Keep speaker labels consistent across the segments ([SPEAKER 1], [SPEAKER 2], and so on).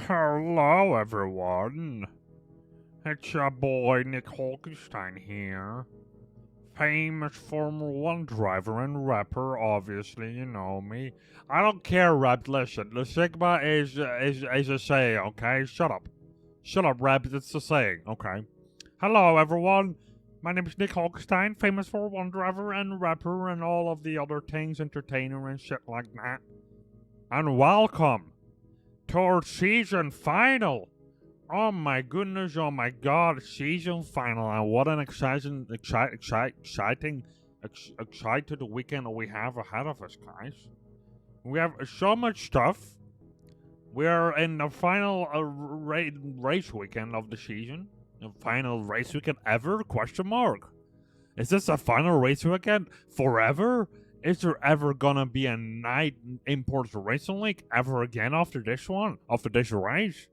[SPEAKER 1] Hello, everyone. It's your boy Nick Holkenstein here. Famous Formula 1 driver and rapper, obviously, you know me. I don't care, Rap. Listen, the Sigma is a saying, okay? Shut up. Shut up, Rap. It's a saying, okay? Hello, everyone. My name is Nick Holkenstein, famous Formula 1 driver and rapper and all of the other things, entertainer and shit like that. And welcome to our season final. Oh my goodness, oh my god, season final, and what an exciting weekend we have ahead of us, guys. We have so much stuff. We're in the final race weekend of the season. The final race weekend ever? Question mark. Is this a final race weekend forever? Is there ever gonna be a night imports racing league ever again after this one? After this race?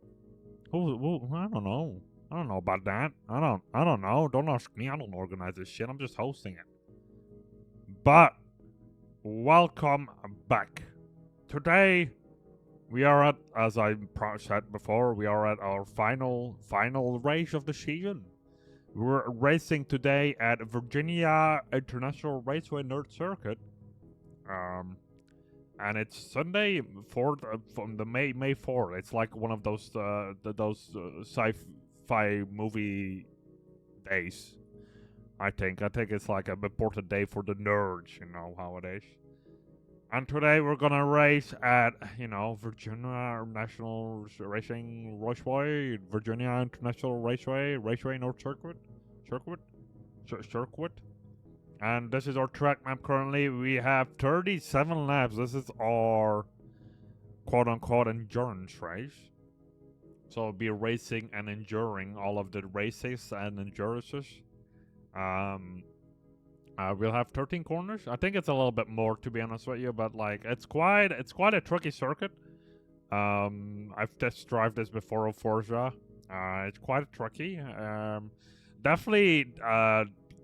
[SPEAKER 1] I don't know. I don't know about that. I don't know. Don't ask me. I don't organize this shit. I'm just hosting it. But welcome back. Today we are at, as I said before, we are at our final race of the season. We're racing today at Virginia International Raceway Nerd Circuit. And it's Sunday 4th from the May 4th. It's like one of those sci-fi movie days. I think it's like an important day for the nerds. You know how it is. And today we're gonna race at Virginia National Racing Raceway, Virginia International Raceway North Circuit. And this is our track map currently. We have 37 laps. This is our quote-unquote endurance race. So we'll be racing and enduring all of the races and endurances. We'll have 13 corners. I think it's a little bit more, to be honest with you, but like it's quite a tricky circuit. I've test drive this before on Forza. It's quite tricky. Definitely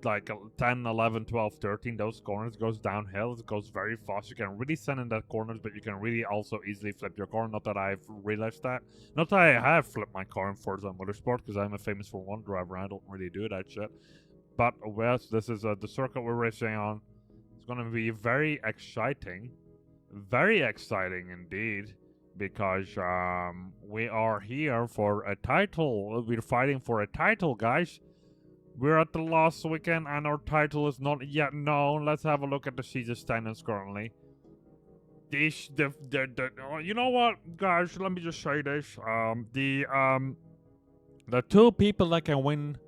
[SPEAKER 1] like 10, 11, 12, 13, those corners goes downhill. It goes very fast. You can really send in that corners, but you can really also easily flip your car. Not that I've realized that. Not that I have flipped my car in Forza Motorsport, because I'm a famous Formula 1 driver. I don't really do that shit. But yes, this is the circuit we're racing on. It's going to be very exciting. Very exciting indeed. Because we are here for a title. We're fighting for a title, guys. We're at the last weekend and our title is not yet known. Let's have a look at the season standings currently. You know what, guys? Let me just say this. The two people that can win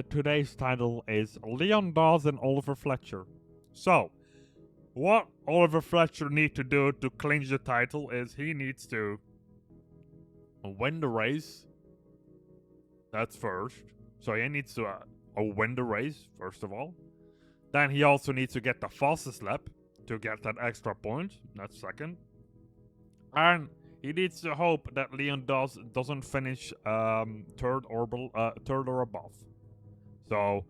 [SPEAKER 1] today's title is Leon Dawes and Oliver Fletcher. So, what Oliver Fletcher needs to do to clinch the title is he needs to win the race. That's first. So he needs to win the race, first of all. Then he also needs to get the fastest lap to get that extra point. That's second. And he needs to hope that Leon doesn't finish third or above. So,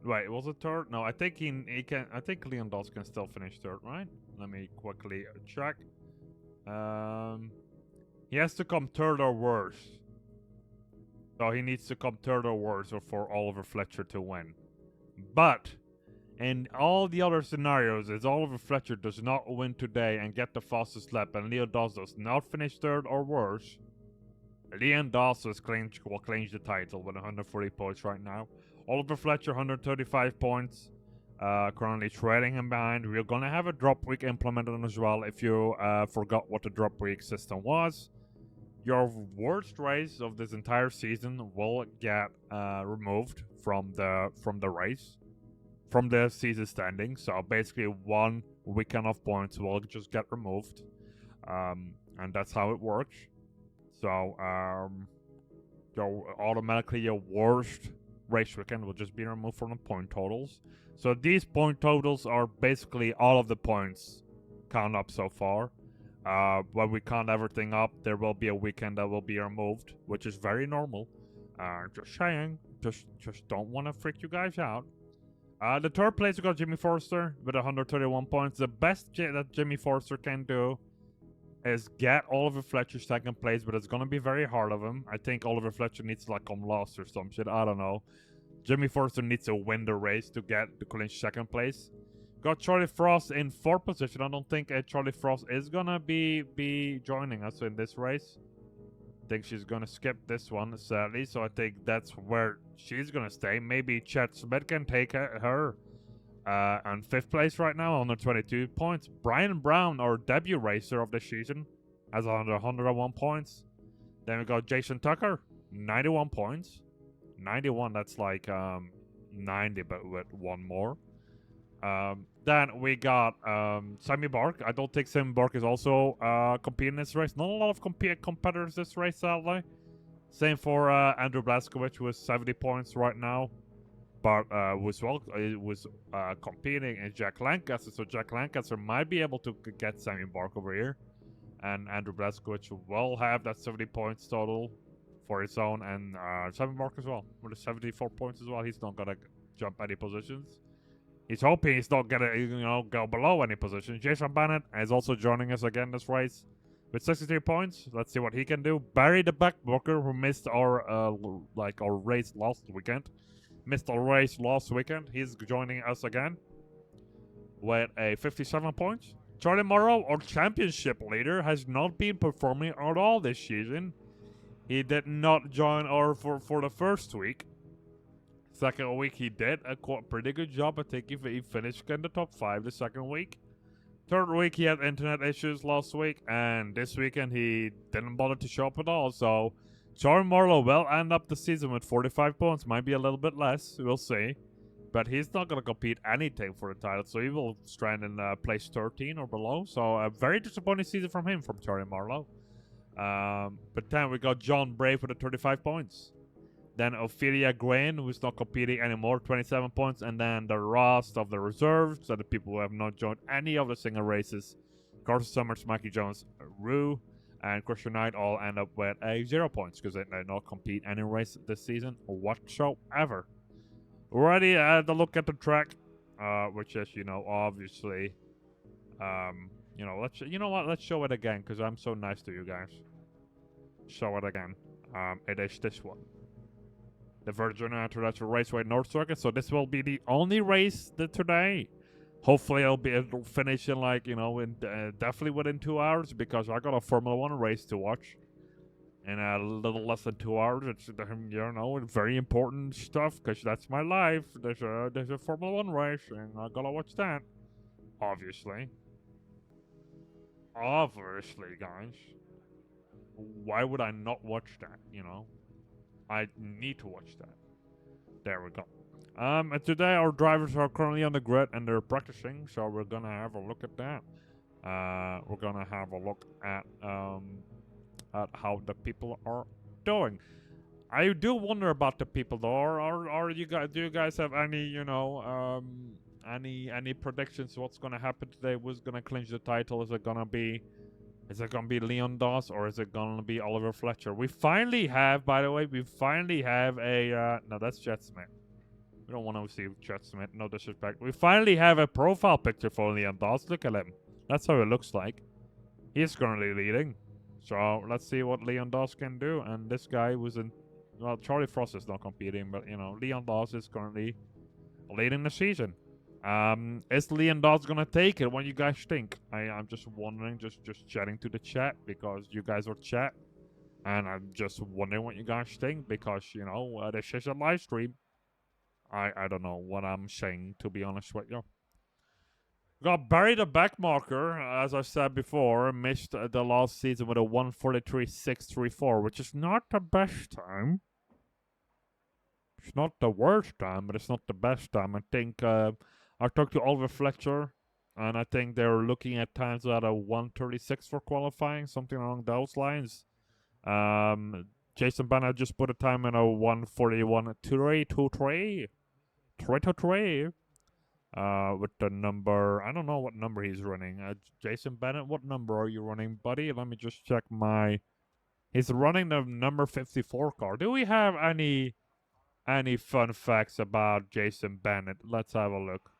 [SPEAKER 1] wait, was it third? No, I think he can. I think Leon Dawes can still finish third, right? Let me quickly check. He has to come third or worse. So he needs to come third or worse for Oliver Fletcher to win. But in all the other scenarios, if Oliver Fletcher does not win today and get the fastest lap, and Leon Dawes does not finish third or worse, Leon Dawes will clinch the title with 140 points right now. Oliver Fletcher 135 points, currently trailing him behind. We're gonna have a drop week implemented as well. If you forgot what the drop week system was. Your worst race of this entire season will get removed from the race, from the season standing. So basically, one weekend of points will just get removed, and that's how it works. So automatically your worst race weekend will just be removed from the point totals. So these point totals are basically all of the points count up so far. When we count everything up, there will be a weekend that will be removed, which is very normal. Just saying. Just don't want to freak you guys out. The third place we got Jimmy Forster with 131 points. The best that Jimmy Forster can do is get Oliver Fletcher second place, but it's gonna be very hard of him. I think Oliver Fletcher needs to like come last or some shit. I don't know. Jimmy Forster needs to win the race to get the clinch second place. Got Charlie Frost in 4th position. I don't think Charlie Frost is gonna be joining us in this race. I think she's gonna skip this one, sadly. So I think that's where she's gonna stay. Maybe Chad Smith can take her. On 5th place right now, 122 points. Brian Brown, our debut racer of the season, has 101 points. Then we got Jason Tucker, 91 points. 91, that's like 90, but with one more. Then we got Sammy Bark. I don't think Sammy Bark is also competing in this race. Not a lot of competitors this race, sadly. Same for Andrew Blaskowicz with 70 points right now. But was competing in Jack Lancaster, so Jack Lancaster might be able to get Sammy Bark over here. And Andrew Blaskowicz will have that 70 points total for his own, and Sammy Bark as well, with the 74 points as well. He's not gonna jump any positions. He's hoping he's not gonna go below any positions. Jason Bennett is also joining us again this race with 63 points. Let's see what he can do. Barry the Backbooker, who missed our race last weekend. He's joining us again with a 57 points. Charlie Morrow, our championship leader, has not been performing at all this season. He did not join our for the first week. Second week he did a pretty good job. I think he finished in the top 5 the second week. Third week he had internet issues last week, and this weekend he didn't bother to show up at all. So Charlie Morrow will end up the season with 45 points. Might be a little bit less. We'll see. But he's not going to compete anything for the title. So he will strand in place 13 or below. So a very disappointing season from Charlie Morrow. But then we got John Brave with 35 points. Then Ophelia Grain, who's not competing anymore, 27 points. And then the rest of the reserves, so the people who have not joined any of the single races. Carson Summers, Mikey Jones, Rue, and Christian Knight all end up with 0 points because they did not compete any race this season whatsoever. Already had a look at the track, which is, obviously, let's show it again because I'm so nice to you guys. Show it again. It is this one. The Virginia International Raceway North Circuit. So this will be the only race today. Hopefully it'll finish in definitely within 2 hours because I got a Formula 1 race to watch in a little less than 2 hours. It's very important stuff because that's my life. There's a Formula 1 race and I gotta watch that. Obviously, guys. Why would I not watch that? I need to watch that. There we go. And today our drivers are currently on the grid and they're practicing, so we're gonna have a look at that. We're gonna have a look at how the people are doing. I do wonder about the people though. Are you guys? Do you guys have any any predictions? What's gonna happen today? Who's gonna clinch the title? Is it gonna be Leon Doss or is it gonna be Oliver Fletcher? We finally have, by the way, a no, that's Jet Smith. We don't want to see Jet Smith, no disrespect. We finally have a profile picture for Leon Doss. Look at him. That's how it looks like. He's currently leading. So let's see what Leon Doss can do. And this guy was in, well, Charlie Frost is not competing, but Leon Doss is currently leading the season. Is Leon Doss gonna take it? What you guys think? I'm just wondering, just chatting to the chat because you guys are chat, and I'm just wondering what you guys think because this is a live stream. I don't know what I'm saying, to be honest with you. Got Barry the Backmarker, as I said before, missed the last season with a 1:43.634, which is not the best time. It's not the worst time, but it's not the best time. I think I talked to Oliver Fletcher, and I think they're looking at times at a 1:36 for qualifying, something along those lines. Jason Bennett just put a time in a 1:41.323. With the number, I don't know what number he's running. Jason Bennett, what number are you running, buddy? Let me just check he's running the number 54 car. Do we have any fun facts about Jason Bennett? Let's have a look.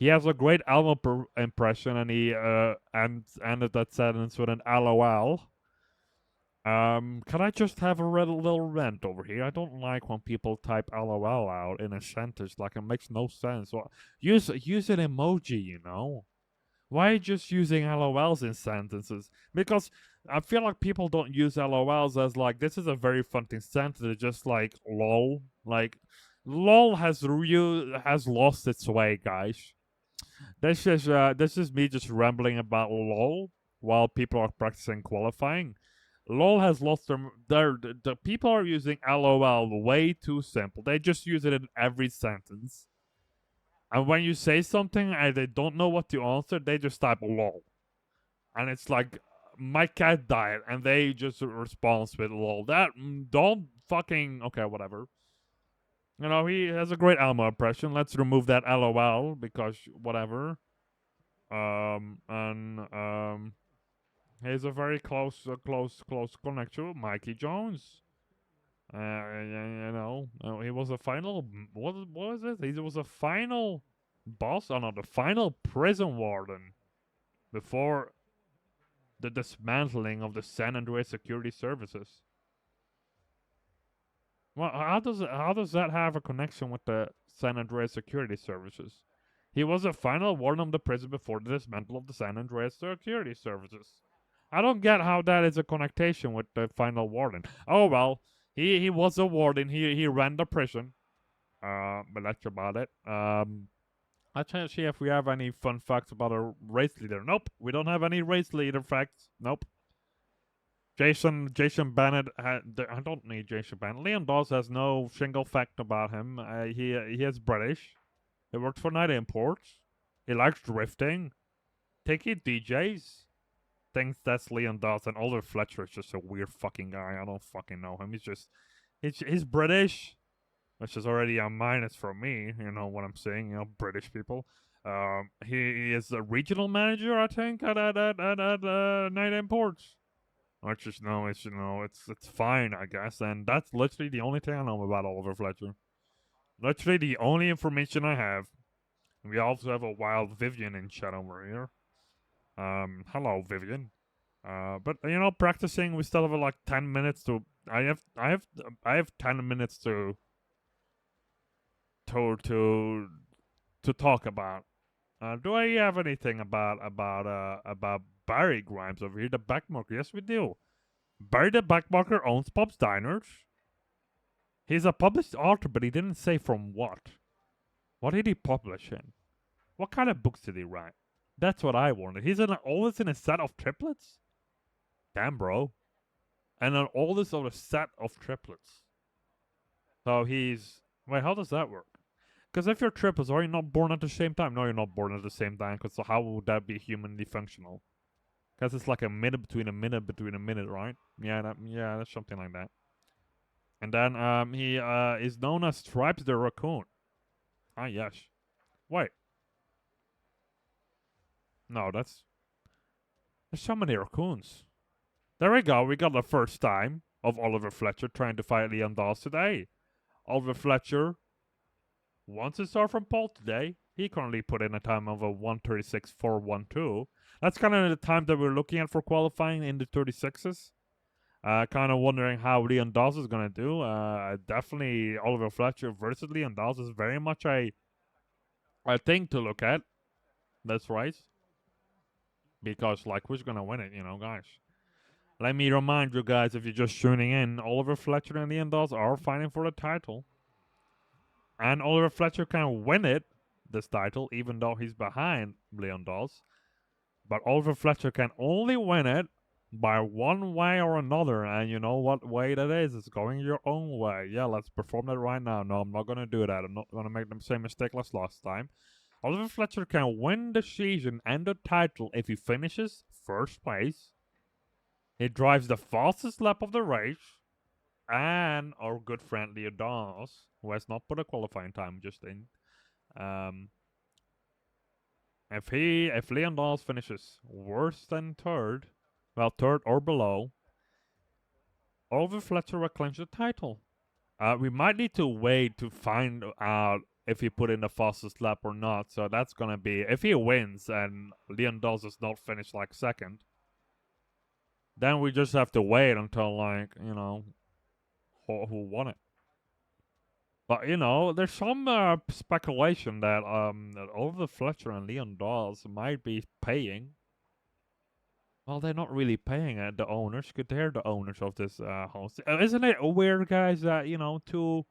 [SPEAKER 1] He has a great album impression, and he ended that sentence with an LOL. Can I just have a little rant over here? I don't like when people type LOL out in a sentence, like it makes no sense. Use an emoji, you know? Why are you just using LOLs in sentences? Because I feel like people don't use LOLs as like this is a very funny sentence. It's just like lol. Like lol has lost its way, guys. This is me just rambling about lol while people are practicing qualifying. LOL has lost the people are using LOL way too simple. They just use it in every sentence. And when you say something and they don't know what to answer, they just type LOL. And it's like, my cat died, and they just respond with LOL. That, don't fucking, okay, whatever. You know, he has a great Elmo impression. Let's remove that LOL because whatever. And he's a very close connection with Mikey Jones. You know, he was a final. What was it? He was a final boss. Oh no, the final prison warden before the dismantling of the San Andreas Security Services. Well, how does that have a connection with the San Andreas Security Services? He was a final warden of the prison before the dismantling of the San Andreas Security Services. I don't get how that is a connection with the final warden. Oh well, he was a warden. He ran the prison. But that's about it. Let's try to see if we have any fun facts about a race leader. Nope, we don't have any race leader facts. Nope. Jason Bennett. I don't need Jason Bennett. Leon Dawes has no single fact about him. He is British. He works for Night Imports. He likes drifting. Tiki DJs. Thinks that's Leon Dawes, and Oliver Fletcher is just a weird fucking guy. I don't fucking know him. He's British, which is already a minus for me. You know what I'm saying? You know, British people. He is a regional manager, I think, at Night Imports. Which is no, it's it's fine, I guess. And that's literally the only thing I know about Oliver Fletcher. Literally the only information I have. We also have a wild Vivian in chat over here. Hello Vivian. But you know, practicing, we still have like 10 minutes to. I have 10 minutes to talk about. Do I have anything about Barry Grimes over here, the backmarker? Yes, we do. Barry the backmarker owns Pop's Diners. He's a published author, but he didn't say from what. What did he publish in? What kind of books did he write? That's what I wanted. He's always in a set of triplets? Damn, bro. And an oldest of a set of triplets. So he's... Wait, how does that work? Because if you're triplets, are you not born at the same time? No, you're not born at the same time, because so how would that be humanly functional? Because it's like a minute between a minute between a minute, right? Yeah, that's something like that. And then he is known as Stripes the Raccoon. Ah, yes. Wait. No, there's so many raccoons. There we go. We got the first time of Oliver Fletcher trying to fight Leon Dawes today. Oliver Fletcher wants a star from Paul today. He currently put in a time of a 1:36.412. That's kind of the time that we're looking at for qualifying in the 36s. Kind of wondering how Leon Dawes is going to do. Definitely Oliver Fletcher versus Leon Dawes is very much a thing to look at. That's right. Because, like, who's going to win it, you know, guys? Let me remind you guys, if you're just tuning in, Oliver Fletcher and Leon Dawes are fighting for the title. And Oliver Fletcher can win it, this title, even though he's behind Leon Dawes. But Oliver Fletcher can only win it by one way or another. And you know what way that is? It's going your own way. Yeah, let's perform that right now. No, I'm not going to do that. I'm not going to make the same mistake as last time. Oliver Fletcher can win the season and the title if he finishes first place. He drives the fastest lap of the race. And our good friend Leon Dawes, who has not put a qualifying time just in. If Leon Dawes finishes worse than third, well, third or below, Oliver Fletcher will clinch the title. We might need to wait to find out if he put in the fastest lap or not. So that's gonna be, if he wins and Leon Dawes does not finish like second, then we just have to wait until like, you know, who won it. But you know, there's some speculation that Oliver Fletcher and Leon Dawes might be paying. Well, they're not really paying the owners, because they're the owners of this house. Isn't it weird, guys, that, you know, two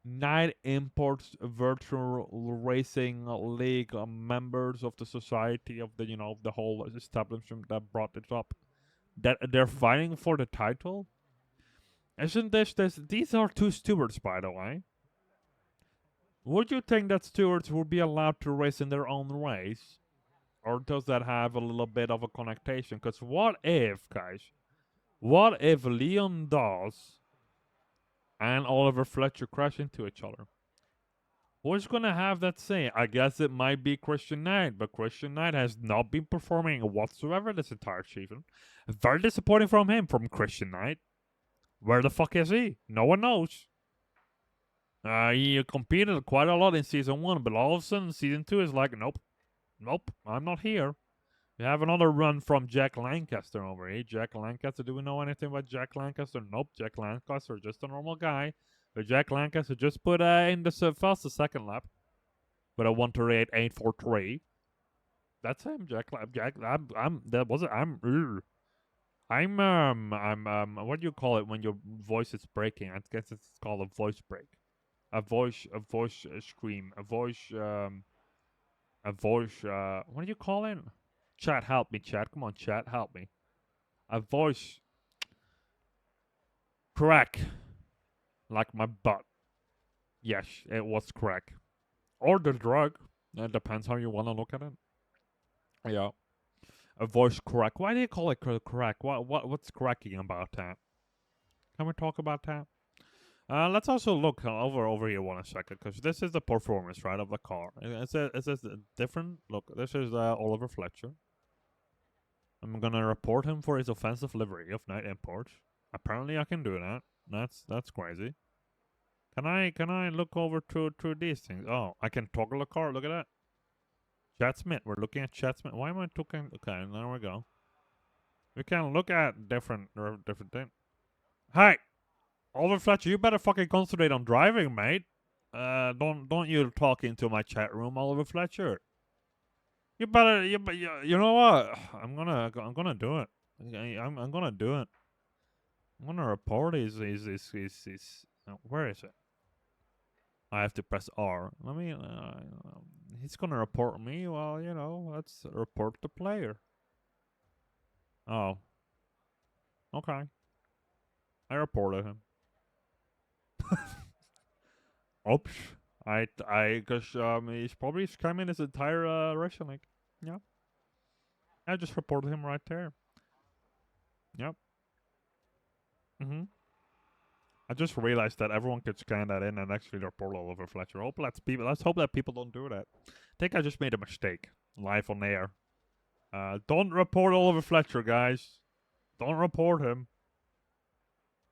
[SPEAKER 1] Night Imports Virtual Racing League members of the society of the, you know, the whole establishment that brought it up, that they're fighting for the title? Isn't this, these are two stewards, by the way. Would you think that stewards would be allowed to race in their own race? Or does that have a little bit of a connotation? Because what if, guys, what if Leon Dawes and Oliver Fletcher crash into each other? Who's gonna have that say? I guess it might be Christian Knight, but Christian Knight has not been performing whatsoever this entire season. Very disappointing from him, from Christian Knight. Where the fuck is he? No one knows. He competed quite a lot in season 1, but all of a sudden season 2 is like, nope, I'm not here. We have another run from Jack Lancaster over here. Jack Lancaster, do we know anything about Jack Lancaster? Nope, Jack Lancaster, just a normal guy. But Jack Lancaster just put in the fastest second lap with a 1:38.843. That's him, Jack. What do you call it when your voice is breaking? I guess it's called a voice break. A voice scream. A voice, what do you call it? Chat, help me, chat. Come on, chat, help me. A voice crack. Like my butt. Yes, it was crack. Or the drug. It depends how you want to look at it. Yeah. A voice crack. Why do you call it crack? What's cracking about that? Can we talk about that? Let's also look over here one second, because this is the performance, right, of the car. Is this different? Look, this is Oliver Fletcher. I'm gonna report him for his offensive livery of Night Imports. Apparently, I can do that. That's crazy. Can I look over to these things? Oh, I can toggle the car. Look at that. Chad Smith. We're looking at Chad Smith. Why am I looking? Okay, there we go. We can look at different things. Hi, Oliver Fletcher. You better fucking concentrate on driving, mate. Don't you talk into my chat room, Oliver Fletcher. You better. You know what? I'm gonna do it. I'm gonna do it. I'm gonna report his where is it? I have to press R. Let me. He's gonna report me. Well, you know, let's report the player. Oh. Okay. I reported him. Oops. Cause he's probably scamming his entire Russian league. Yeah. I just reported him right there. Yep. I just realized that everyone could scan that in and actually report Oliver Fletcher. Let's hope that people don't do that. I think I just made a mistake. Live on air. Don't report Oliver Fletcher, guys. Don't report him.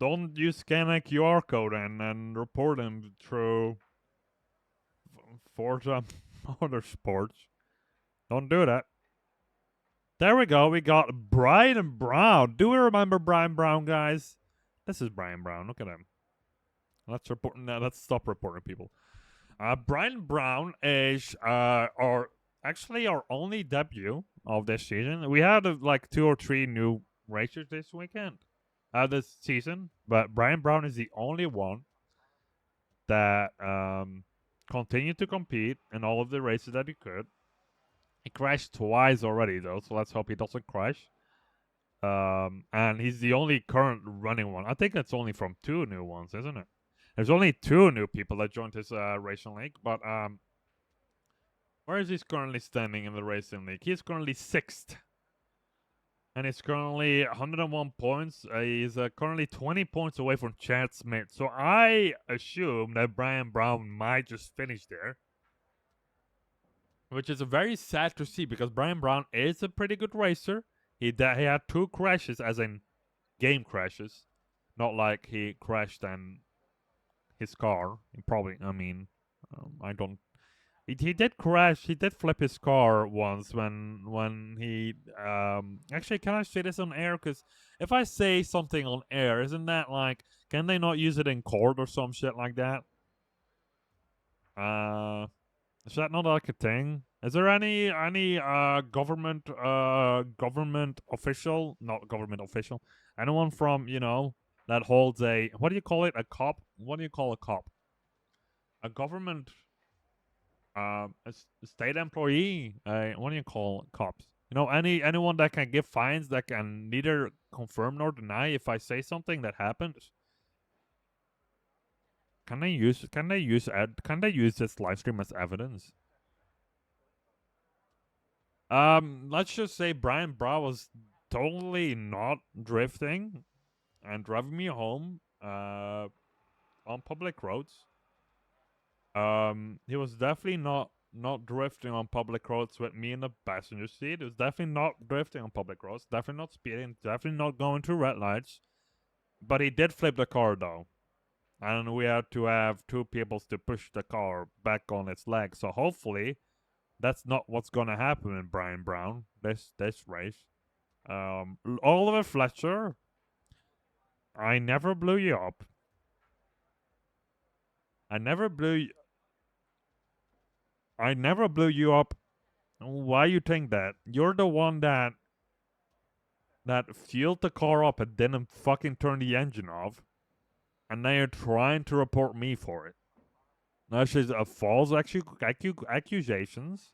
[SPEAKER 1] Don't use scan a QR code and report him through Forza Motorsports. Don't do that. There we go. We got Brian Brown. Do we remember Brian Brown, guys? This is Brian Brown. Look at him. Let's stop reporting people. Brian Brown is our only debut of this season. We had like 2 or 3 new racers this weekend. This season, but Brian Brown is the only one that continued to compete in all of the races that he could. He crashed twice already, though, so let's hope he doesn't crash. And he's the only current running one. I think that's only from 2 new ones, isn't it? There's only 2 new people that joined his racing league, but where is he currently standing in the racing league? He's currently 6th. And he's currently 101 points. He's currently 20 points away from Chad Smith. So I assume that Brian Brown might just finish there. Which is very sad to see, because Brian Brown is a pretty good racer. He had 2 crashes, as in game crashes. Not like he crashed and his car. I don't. He did crash. He did flip his car once when he Actually, can I say this on air? Because if I say something on air, isn't that like, can they not use it in court or some shit like that? Is that not like a thing? Is there any government official, not government official, anyone from, that holds a, what do you call it, a cop? What do you call a cop? A government, a state employee. What do you call cops? Anyone that can give fines that can neither confirm nor deny if I say something that happened. Can they use this live stream as evidence? Let's just say Brian Brown was totally not drifting and driving me home on public roads. He was definitely not drifting on public roads with me in the passenger seat. He was definitely not drifting on public roads. Definitely not speeding. Definitely not going through red lights. But he did flip the car though, and we had to have two people to push the car back on its legs. So hopefully, that's not what's gonna happen in Brian Brown this race. Oliver Fletcher, I never blew you up. I never blew you up. Why you think that? You're the one that fueled the car up and didn't fucking turn the engine off, and now you're trying to report me for it. That's just a false accusations,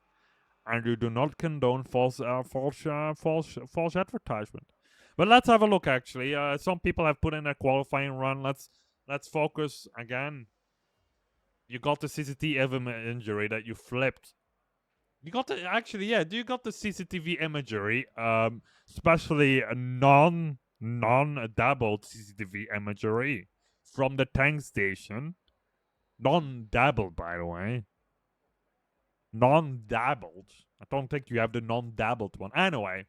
[SPEAKER 1] and you do not condone false advertisement. But let's have a look. Actually, some people have put in a qualifying run. Let's focus again. You got the CCTV injury that you flipped. You got the You got the CCTV imagery, especially a non-dabbled CCTV imagery from the tank station. Non-dabbled, by the way. Non-dabbled. I don't think you have the non-dabbled one. Anyway.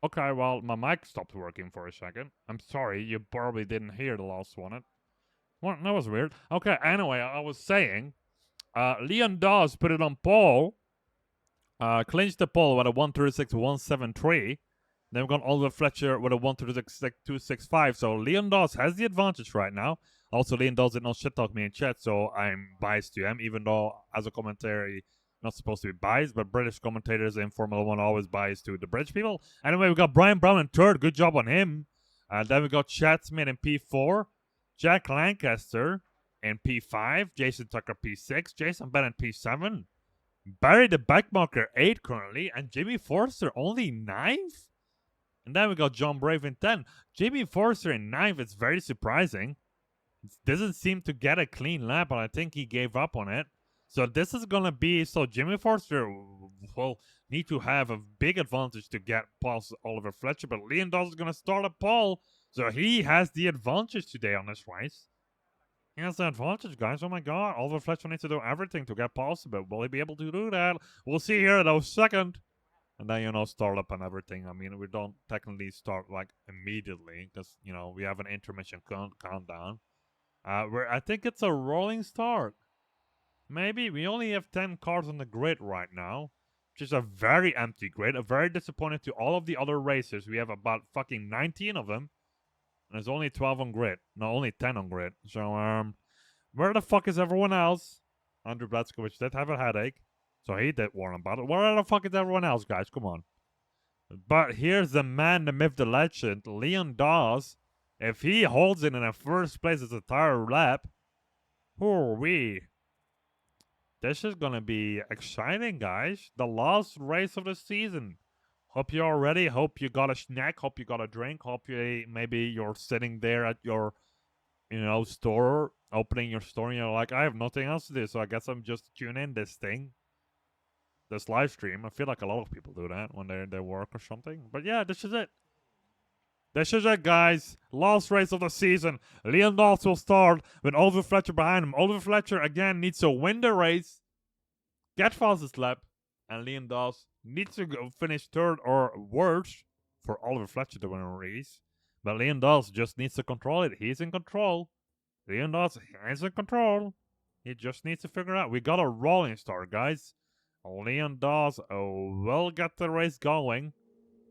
[SPEAKER 1] Okay, well, my mic stopped working for a second. I'm sorry, you probably didn't hear the last one. Well, that was weird. Okay, anyway, I was saying, Leon Dawes put it on pole, clinched the pole with a 136.173. Then we've got Oliver Fletcher with a 136.265. So Leon Dawes has the advantage right now. Also, Leon Dawes did not shit talk me in chat, so I'm biased to him, even though as a commentary, not supposed to be biased, but British commentators in Formula One are always biased to the British people. Anyway, we got Brian Brown in third. Good job on him. Then we got Chad Smith in P4, Jack Lancaster in P5, Jason Tucker P6, Jason Bennett P7, Barry the Backmarker 8 currently, and Jimmy Forster only 9th? And then we got John Brave in 10. Jimmy Forster in 9th, it's very surprising. It doesn't seem to get a clean lap, but I think he gave up on it. So this is going to be... So Jimmy Forster will need to have a big advantage to get past Oliver Fletcher. But Leon Dawes is going to start a pole. So he has the advantage today on this race. He has the advantage, guys. Oh my god. Oliver Fletcher needs to do everything to get past, but will he be able to do that? We'll see here though, second. And then, start up and everything. I mean, we don't technically start like immediately because, we have an intermission countdown. I think it's a rolling start. Maybe. We only have 10 cars on the grid right now, which is a very empty grid. A very disappointing to all of the other races. We have about fucking 19 of them. And there's only 12 on grid. No, only 10 on grid. So, where the fuck is everyone else? Andrew Blatzkowicz did have a headache. So he did warn about it. Where the fuck is everyone else, guys? Come on. But here's the man, the myth, the legend, Leon Dawes. If he holds it in a first place his entire lap, who are we? This is gonna be exciting, guys. The last race of the season. Hope you're ready. Hope you got a snack. Hope you got a drink. Hope maybe you're sitting there at your, store, opening your store, and you're like, I have nothing else to do, so I guess I'm just tuning in this live stream. I feel like a lot of people do that when they work or something. But yeah, this is it. This is it, guys. Last race of the season. Leon Dawes will start with Oliver Fletcher behind him. Oliver Fletcher, again, needs to win the race, get fastest lap, and Leon Dawes needs to go finish third or worse for Oliver Fletcher to win a race. But Leon Dawes just needs to control it. He's in control. Leon Dawes is in control. He just needs to figure out. We got a rolling start, guys. Leon Dawes will get the race going.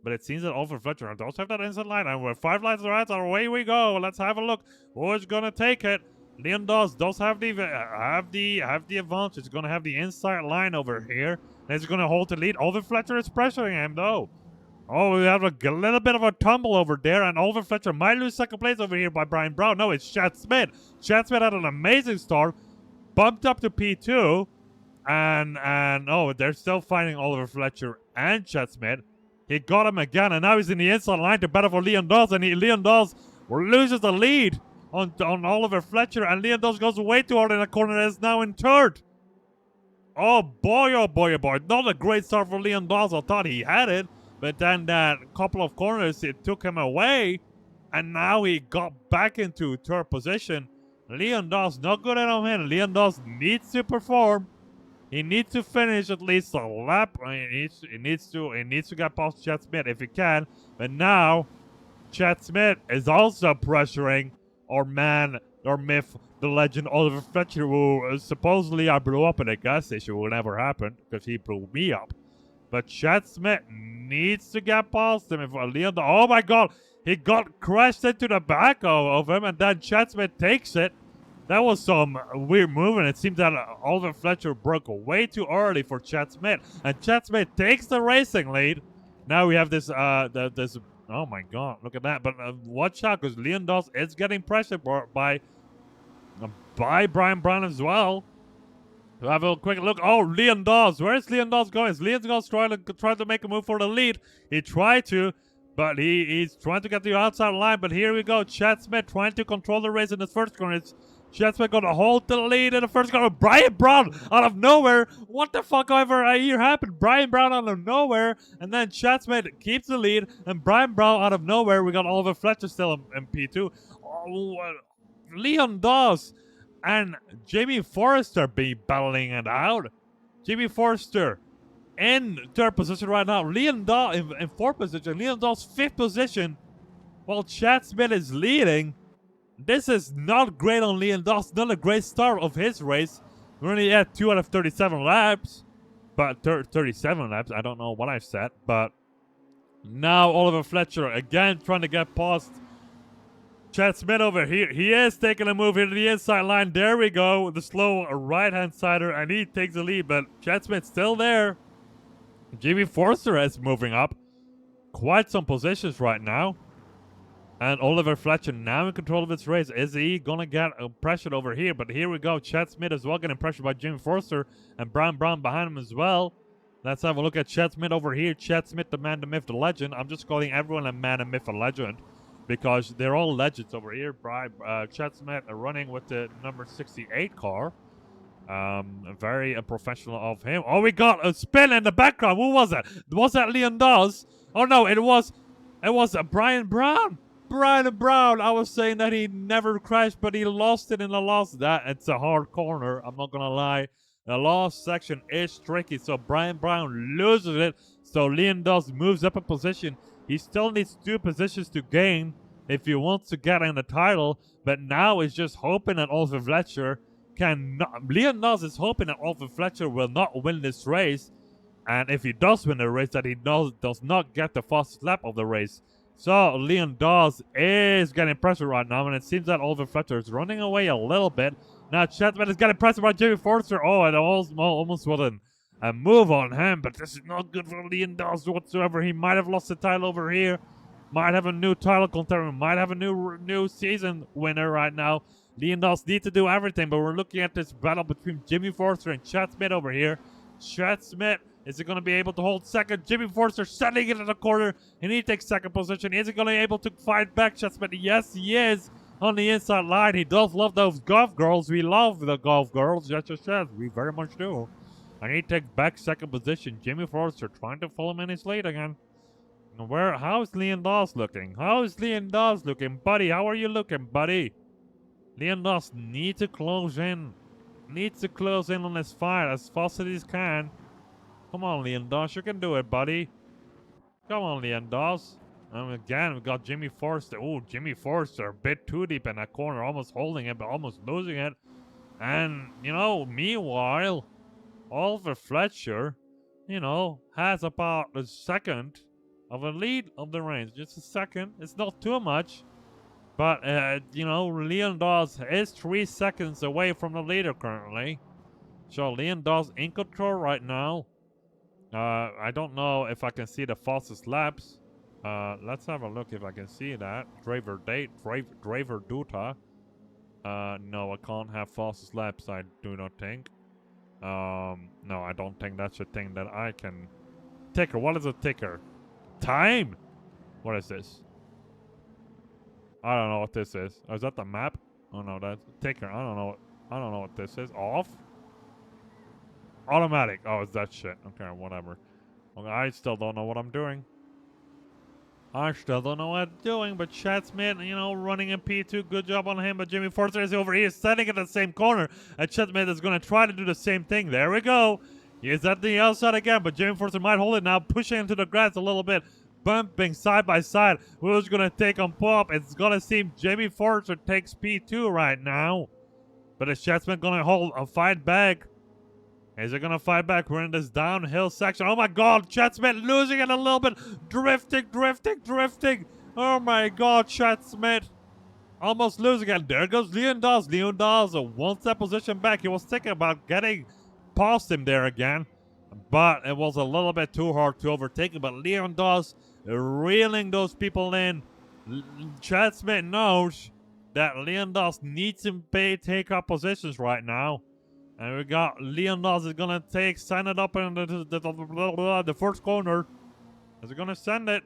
[SPEAKER 1] But it seems that Oliver Fletcher does have that inside line. And with 5 lights right, away we go. Let's have a look. Who's going to take it? Leon Dawes does have the advantage. He's going to have the inside line over here. And he's going to hold the lead. Oliver Fletcher is pressuring him, though. Oh, we have a little bit of a tumble over there. And Oliver Fletcher might lose second place over here by Brian Brown. No, it's Chad Smith. Chad Smith had an amazing start. Bumped up to P2. And they're still fighting Oliver Fletcher and Chad Smith. He got him again, and now he's in the inside line to battle for Leon Dawes, and Leon Dawes loses the lead on Oliver Fletcher, and Leon Dawes goes way too hard in the corner and is now in third. Oh boy, oh boy, oh boy. Not a great start for Leon Dawes. I thought he had it, but then that couple of corners, it took him away, and now he got back into third position. Leon Dawes, not good enough him. Leon Dawes needs to perform. He needs to finish at least a lap. He needs to get past Chad Smith if he can. But now, Chad Smith is also pressuring our man, our myth, the legend Oliver Fletcher, who supposedly I blew up in a gas station. Will never happen because he blew me up. But Chad Smith needs to get past him. If Leon, oh my God, he got crashed into the back of him, and then Chad Smith takes it. That was some weird movement. It seems that Oliver Fletcher broke way too early for Chad Smith. And Chad Smith takes the racing lead. Now we have this, oh my God, look at that. But watch out, because Leon Dawes is getting pressured by Brian Brown as well. We'll have a quick look. Oh, Leon Dawes. Where is Leon Dawes going? Is Leon Dawes trying to make a move for the lead? He tried to. But he's trying to get the outside line. But here we go. Chad Smith trying to control the race in his first corner. Chad Smith going to hold the lead in the first corner. Brian Brown out of nowhere. What the fuck ever here happened? Brian Brown out of nowhere. And then Chad Smith keeps the lead. And Brian Brown out of nowhere. We got Oliver Fletcher still in P2. Oh, Leon Dawes and Jamie Forrester be battling it out. Jamie Forrester in third position right now. Leon Dawes in fourth position. Leon Dawes fifth position. While Chad Smith is leading. This is not great on Leon Dawes. Not a great start of his race. We only had 2 out of 37 laps. But 37 laps. I don't know what I've said. But now Oliver Fletcher again trying to get past Chad Smith over here. He is taking a move here to the inside line. There we go. The slow right-hand sider. And he takes the lead. But Chad Smith's still there. Jimmy Forster is moving up. Quite some positions right now. And Oliver Fletcher now in control of his race. Is he going to get pressured over here? But here we go. Chad Smith as well getting pressured by Jimmy Forster. And Brian Brown behind him as well. Let's have a look at Chad Smith over here. Chad Smith, the man, the myth, the legend. I'm just calling everyone a man, a myth, a legend. Because they're all legends over here. Chad Smith running with the number 68 car. Very unprofessional of him. Oh, we got a spin in the background. Who was that? Was that Leon Dawes? Oh no, it was Brian Brown. Brian Brown, I was saying that he never crashed, but he lost it in the last. It's a hard corner. I'm not gonna lie. The last section is tricky, so Brian Brown loses it. So Leon Dawes moves up a position. He still needs 2 positions to gain if he wants to get in the title, but now he's just hoping that Oliver Fletcher cannot. Leon Dawes is hoping that Oliver Fletcher will not win this race, and if he does win the race, that he does not get the fastest lap of the race. So Leon Dawes is getting pressure right now, and it seems that Oliver Fletcher is running away a little bit. Now Chapman is getting pressure by Jimmy Forster. Oh, it almost was a move on him, but this is not good for Leon Dawes whatsoever. He might have lost the title over here. Might have a new title contender. Might have a new season winner right now. Leon Dawes needs to do everything, but we're looking at this battle between Jimmy Forster and Chad Smith over here. Chad Smith, is he going to be able to hold second? Jimmy Forster sending it in the corner, and he takes second position. Is he going to be able to fight back Chad Smith? Yes, he is. On the inside line, he does love those golf girls. We love the golf girls. Yes, we very much do. And he takes back second position. Jimmy Forster trying to follow him in his lead again. How's Leon Dawes looking? How's Leon Dawes looking? Buddy, how are you looking, buddy? Leon Dawes needs to close in. Needs to close in on this fight as fast as he can. Come on, Leon Dawes. You can do it, buddy. Come on, Leon Dawes. And again, we got Jimmy Forster. Oh, Jimmy Forster a bit too deep in that corner. Almost holding it, but almost losing it. And, meanwhile, Oliver Fletcher, has about a second of a lead of the range. Just a second. It's not too much. But, Leon Dawes is 3 seconds away from the leader currently. So, Leon Dawes in control right now. I don't know if I can see the fastest laps. Let's have a look if I can see that. Draver Duta. No, I can't have fastest laps, I do not think. No, I don't think that's a thing that I can... Ticker, what is a ticker? Time? What is this? I don't know what this is. Oh, is that the map? Oh no, that's a ticker. I don't know what this is. Off? Automatic. Oh, it's that shit. Okay, whatever. Okay, I still don't know what I'm doing. I still don't know what I'm doing, but Chad Smith, running in P2, good job on him. But Jimmy Forster is over here, standing at the same corner. And Chad Smith is going to try to do the same thing. There we go. He is at the outside again, but Jimmy Forster might hold it now, pushing into the grass a little bit. Bumping side by side. Who's going to take on pop? It's going to seem Jimmy Forster takes P2 right now. But is Chad Smith going to hold a fight back? Is it going to fight back? We're in this downhill section. Oh my god, Chad Smith losing it a little bit. Drifting. Oh my god, Chad Smith almost losing it. There goes Leon Dawes. Leon Dawes wants that position back. He was thinking about getting past him there again. But it was a little bit too hard to overtake him. But Leon Dawes reeling those people in. Chad Smith knows that Leon Dawes needs to take up positions right now. And we got Leon Dawes is going to send it up in the first corner. Is he going to send it?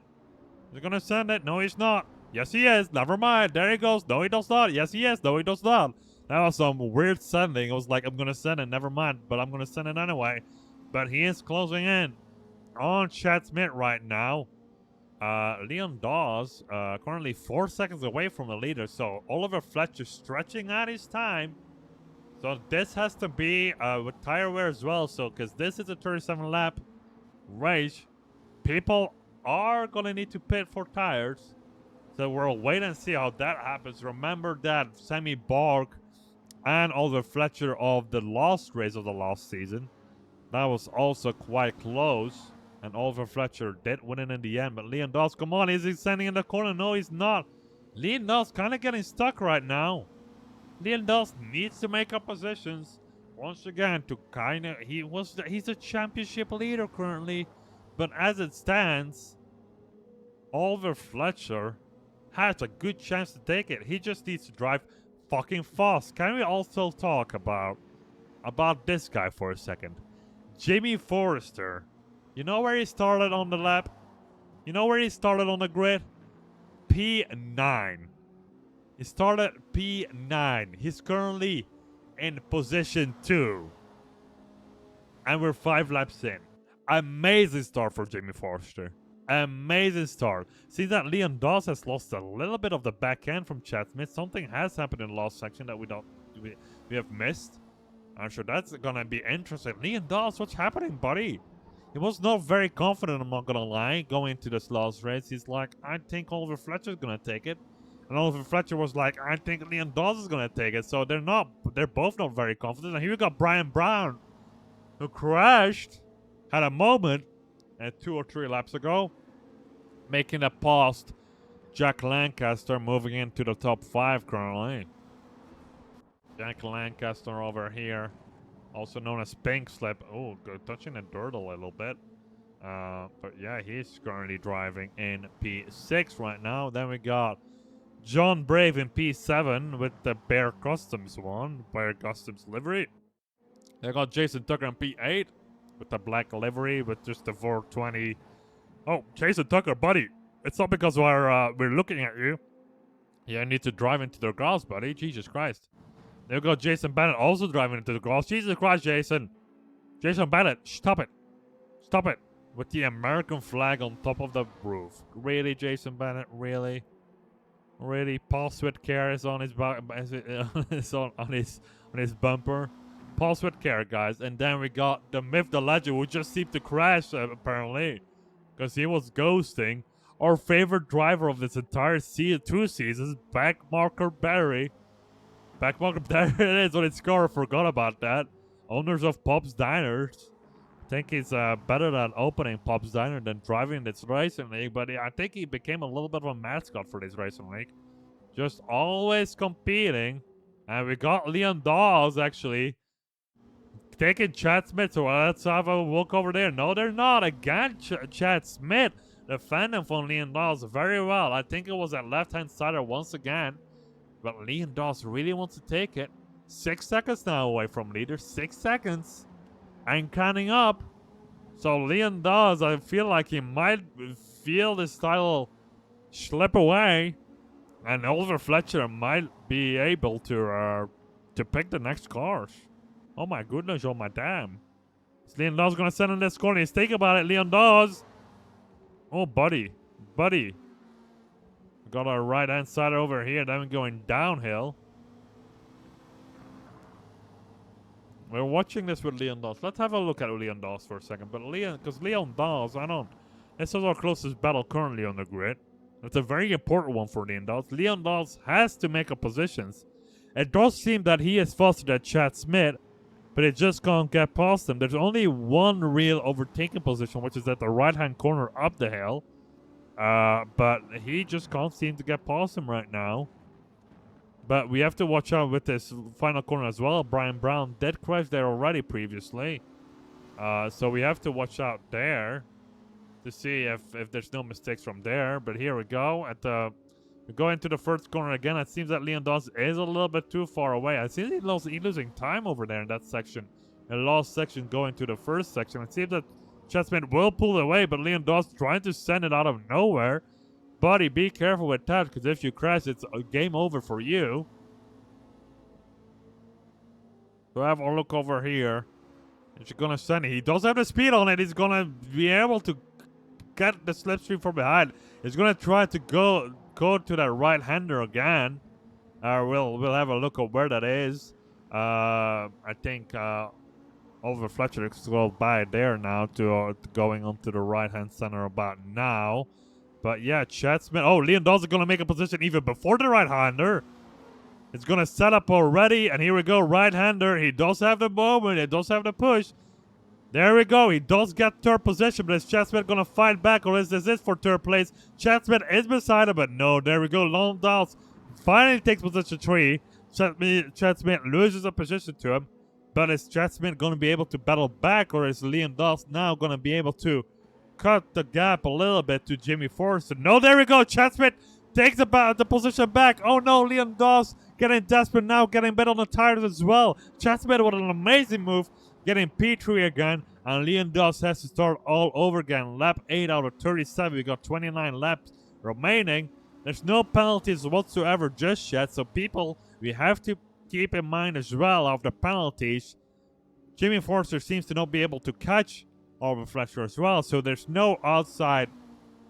[SPEAKER 1] Is he going to send it? No, he's not. Yes, he is. Never mind. There he goes. No, he does not. Yes, he is. No, he does not. That was some weird sending. It was like, I'm going to send it. Never mind. But I'm going to send it anyway. But he is closing in on Chad Smith right now. Leon Dawes currently 4 seconds away from the leader. So Oliver Fletcher stretching out his time. So this has to be with tire wear as well. So because this is a 37 lap race, people are going to need to pit for tires. So we'll wait and see how that happens. Remember that Sammy Borg and Oliver Fletcher of the last race of the last season. That was also quite close. And Oliver Fletcher did win it in the end. But Leon Dawes, come on, is he standing in the corner? No, he's not. Leon Dawes kind of getting stuck right now. Leon Dawes needs to make up positions once again to kind of... He's a championship leader currently. But as it stands, Oliver Fletcher has a good chance to take it. He just needs to drive fucking fast. Can we also talk about this guy for a second? Jimmy Forster. You know where he started on the lap? You know where he started on the grid? P9. He started P9. He's currently in position 2. And we're 5 laps in. Amazing start for Jimmy Forster. Amazing start. See that Leon Dawes has lost a little bit of the back end from Chad Smith. Something has happened in the last section that we have missed. I'm sure that's gonna be interesting. Leon Dawes, what's happening, buddy? He was not very confident, I'm not gonna lie, going into this last race. He's like, I think Oliver Fletcher's gonna take it. And Oliver Fletcher was like, I think Leon Dawes is gonna take it. So they're both not very confident. And here we got Brian Brown, who crashed, had a moment, and 2 or 3 laps ago, making a past Jack Lancaster, moving into the top 5 currently. Jack Lancaster over here, also known as Pink Slip. Oh, touching the dirt a little bit. But yeah, he's currently driving in P6 right now. Then we got John Brave in P7 with the Bear Customs Bear Customs livery. They got Jason Tucker in P8 with the black livery with just the 420. Oh, Jason Tucker, buddy. It's not because we're looking at you. Yeah, I need to drive into the grass, buddy. Jesus Christ. There we go, Jason Bennett also driving into the grass. Jesus Christ, Jason. Jason Bennett, stop it. Stop it. With the American flag on top of the roof. Really, Jason Bennett? Really? Really? Paul Switcare is on his on his bumper. Paul Switcare, guys. And then we got the myth, the legend, who just seemed to crash, apparently. Because he was ghosting our favorite driver of this entire 2 seasons, Backmarker Barry. Backmarker, there it is on its score. Forgot about that. Owners of Pop's Diners. I think he's better than opening Pop's Diner than driving this racing league. But I think he became a little bit of a mascot for this racing league. Just always competing. And we got Leon Dawes, actually, taking Chad Smith. So let's have a look over there. No, they're not. Again, Chad Smith defending from Leon Dawes very well. I think it was that left-hand sider once again. But Leon Dawes really wants to take it. 6 seconds now away from leader. 6 seconds. And counting up. So Leon Dawes, I feel like he might feel this title slip away. And Oliver Fletcher might be able to pick the next cars. Oh my goodness, oh my damn. Is Leon Dawes going to send in this corner? He's thinking about it, Leon Dawes. Oh, buddy. Buddy. We got our right-hand side over here. Then we're going downhill. We're watching this with Leon Dawes. Let's have a look at Leon Dawes for a second. But because Leon Dawes, this is our closest battle currently on the grid. It's a very important one for Leon Dawes. Leon Dawes has to make a positions. It does seem that he is faster than Chad Smith, but it just can't get past him. There's only one real overtaking position, which is at the right-hand corner up the hill. But he just can't seem to get past him right now. But we have to watch out with this final corner as well. Brian Brown did crash there already previously. So we have to watch out there to see if there's no mistakes from there. But here we go. We go into the first corner again. It seems that Leon Dawes is a little bit too far away. I see he's losing time over there in that section. The last section going to the first section. It seems that Chad Smith will pull away, but Leon Dawes trying to send it out of nowhere. Buddy, be careful with that, because if you crash, it's a game over for you. So have a look over here. If you're going to send it, he does have the speed on it. He's going to be able to get the slipstream from behind. He's going to try to go to that right-hander again. We'll have a look at where that is. I think Oliver Fletcher is go by there now to going onto the right-hand center about now. But yeah, Chad Smith. Oh, Leon Dawes is going to make a position even before the right-hander. It's going to set up already. And here we go, right-hander. He does have the moment. He does have the push. There we go. He does get third position. But is Chad Smith going to fight back? Or is this it for third place? Chad Smith is beside him. But no, there we go. Leon Dawes finally takes position 3. Chad Smith loses a position to him. But is Chad Smith going to be able to battle back? Or is Leon Dawes now going to be able to cut the gap a little bit to Jimmy Forrester? No, there we go. Chad Smith takes the position back. Oh no, Leon Dawes getting desperate now, getting bit on the tires as well. Chad Smith with an amazing move, getting P3 again, and Leon Dawes has to start all over again. Lap 8 out of 37. We got 29 laps remaining. There's no penalties whatsoever just yet, so people, we have to keep in mind as well of the penalties. Jimmy Forrester seems to not be able to catch Oliver Fletcher as well, so there's no outside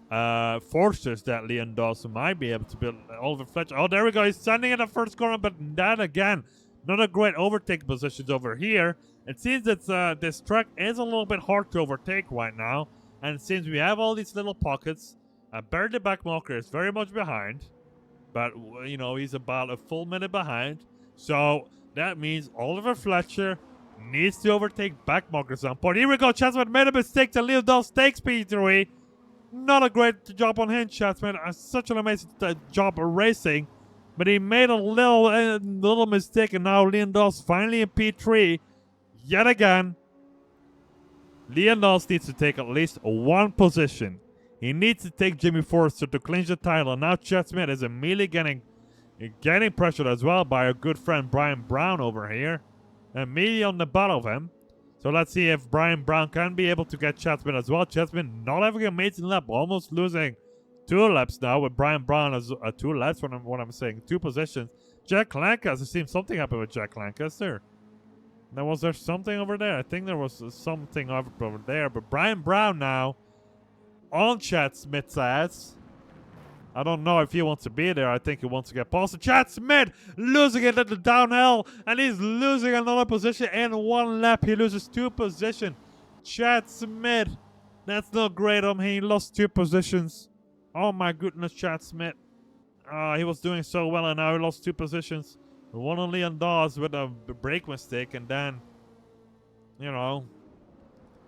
[SPEAKER 1] forces that Leon Dawson might be able to build. Oliver Fletcher. Oh, there we go. He's standing in the first corner, but that again, not a great overtake positions over here. It seems that this track is a little bit hard to overtake right now, and it seems we have all these little pockets. Barry the Backmarker is very much behind, but you know he's about a full minute behind. So that means Oliver Fletcher needs to overtake Backmarker at some point. Here we go. Chasman made a mistake. To Leon Dawson takes P3. Not a great job on him, Chasman. Such an amazing job of racing. But he made a little mistake, and now Leon Dawson finally in P3. Yet again, Leon Dawson needs to take at least one position. He needs to take Jimmy Forrester to clinch the title. And now Chad Smith is immediately getting pressured as well by our good friend Brian Brown over here. Immediately on the butt of him. So let's see if Brian Brown can be able to get Chad Smith as well. Chad Smith not having an amazing lap, almost losing 2 laps now with Brian Brown as 2 laps. What I'm saying, 2 positions. Jack Lancaster, it seems something happened with Jack Lancaster. Was there something over there? I think there was something over there. But Brian Brown now on Chad Smith's ass. I don't know if he wants to be there. I think he wants to get past it. Chad Smith losing it at the downhill. And he's losing another position in 1 lap. He loses 2 positions. Chad Smith. That's not great on him. He lost 2 positions. Oh my goodness, Chad Smith. He was doing so well and now he lost 2 positions. One on Leon Dawes with a brake mistake. And then, you know,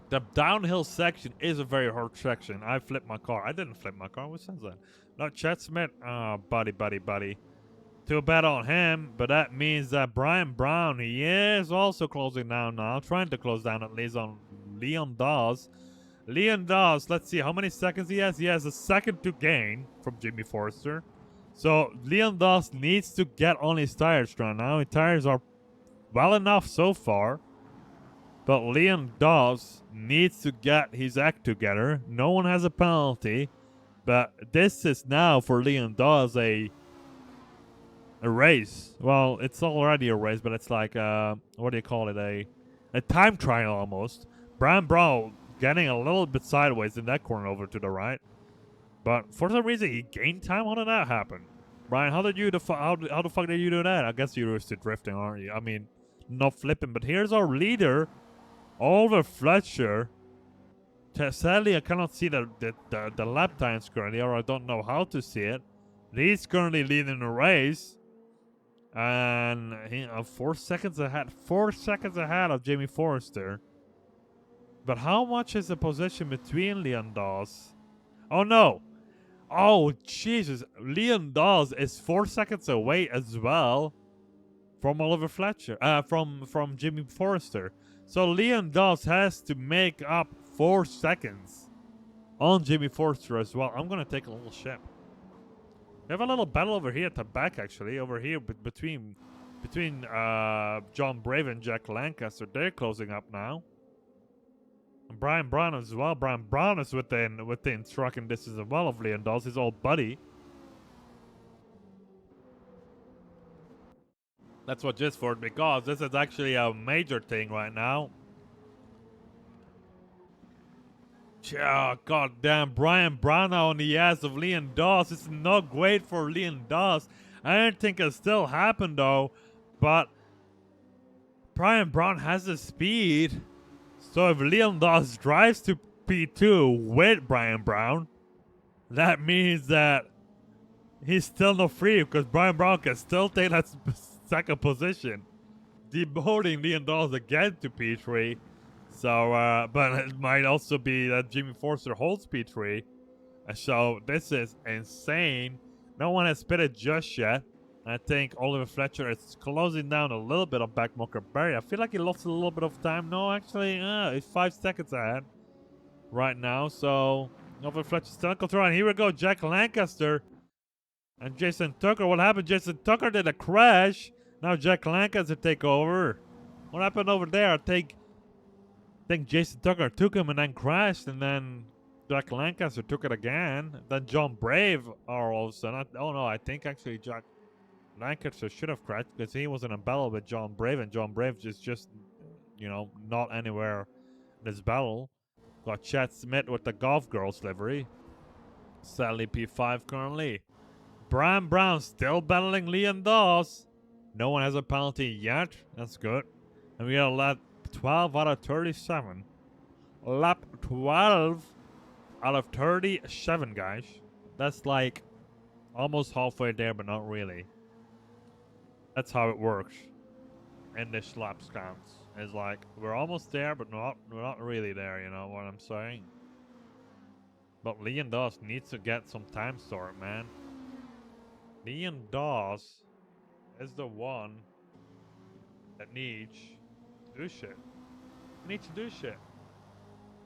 [SPEAKER 1] the downhill section is a very hard section. I flipped my car. I didn't flip my car. What says that? Not Chad Smith. Oh, buddy. Too bad on him. But that means that Brian Brown, he is also closing down now. Trying to close down at least on Leon Dawes. Leon Dawes, let's see how many seconds he has. He has a second to gain from Jimmy Forrester. So Leon Dawes needs to get on his tires right now. His tires are well enough so far. But Leon Dawes needs to get his act together. No one has a penalty. But this is now for Leon Dawes a race. Well, it's already a race, but it's like, what do you call it? A time trial almost. Brian Brown getting a little bit sideways in that corner over to the right. But for some reason, he gained time. How did that happen? Brian, how the fuck did you do that? I guess you're used to drifting, aren't you? I mean, not flipping. But here's our leader, Oliver Fletcher. Sadly, I cannot see the lap times currently, or I don't know how to see it. He's currently leading the race. And he 4 seconds ahead. 4 seconds ahead of Jamie Forrester. But how much is the position between Leon Dawes? Oh no! Oh Jesus! Leon Dawes is 4 seconds away as well from Oliver Fletcher. From Jimmy Forrester. So Leon Dawes has to make up 4 seconds on Jimmy Forrester as well. I'm gonna take a little ship. We have a little battle over here at the back, actually. Over here between John Brave and Jack Lancaster. They're closing up now. And Brian Brown as well. Brian Brown is within striking distance as well of Leon Dawes, his old buddy. That's what just for it, because this is actually a major thing right now. Oh, goddamn, Brian Brown now on the ass of Leon Dawes. It's not great for Leon Dawes. I don't think it'll still happen though, but Brian Brown has the speed. So if Leon Dawes drives to P2 with Brian Brown, that means that he's still not free, because Brian Brown can still take that second position, demoting Leon Dawes again to P3. So, but it might also be that Jimmy Forrester holds P3. So this is insane. No one has pitted just yet. I think Oliver Fletcher is closing down a little bit on Backmarker Barry. I feel like he lost a little bit of time. No, actually, it's 5 seconds ahead right now. So Oliver Fletcher still in control. And here we go, Jack Lancaster and Jason Tucker. What happened? Jason Tucker did a crash. Now Jack Lancaster take over. What happened over there? I think Jason Tucker took him and then crashed, and then Jack Lancaster took it again. Then John Brave all of a sudden. Oh no, I think actually Jack Lancaster should have crashed because he was in a battle with John Brave, and John Brave just you know, not anywhere in this battle. Got Chad Smith with the Golf Girls livery. Sadly, P5 currently. Brian Brown still battling Leon Dawes. No one has a penalty yet. That's good. And we got lap 12 out of 37. Lap 12 out of 37, guys. That's like almost halfway there, but not really. That's how it works in this lap counts. It's like we're almost there, but we're not really there. You know what I'm saying? But Leon Dawes needs to get some time start, man. Leon Dawes is the one that needs to do shit. He needs to do shit.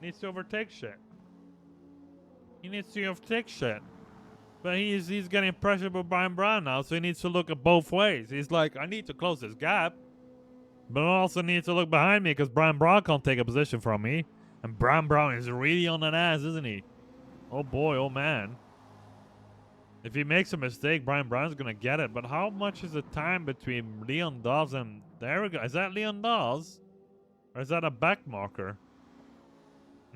[SPEAKER 1] He needs to overtake shit. He needs to overtake shit. But he's getting pressured by Brian Brown now, so he needs to look at both ways. He's like, I need to close this gap, but I also need to look behind me because Brian Brown can't take a position from me. And Brian Brown is really on that ass, isn't he? Oh boy, oh man. If he makes a mistake, Brian Brown's gonna get it. But how much is the time between Leon Dawes and... There we go. Is that Leon Dawes? Or is that a back marker?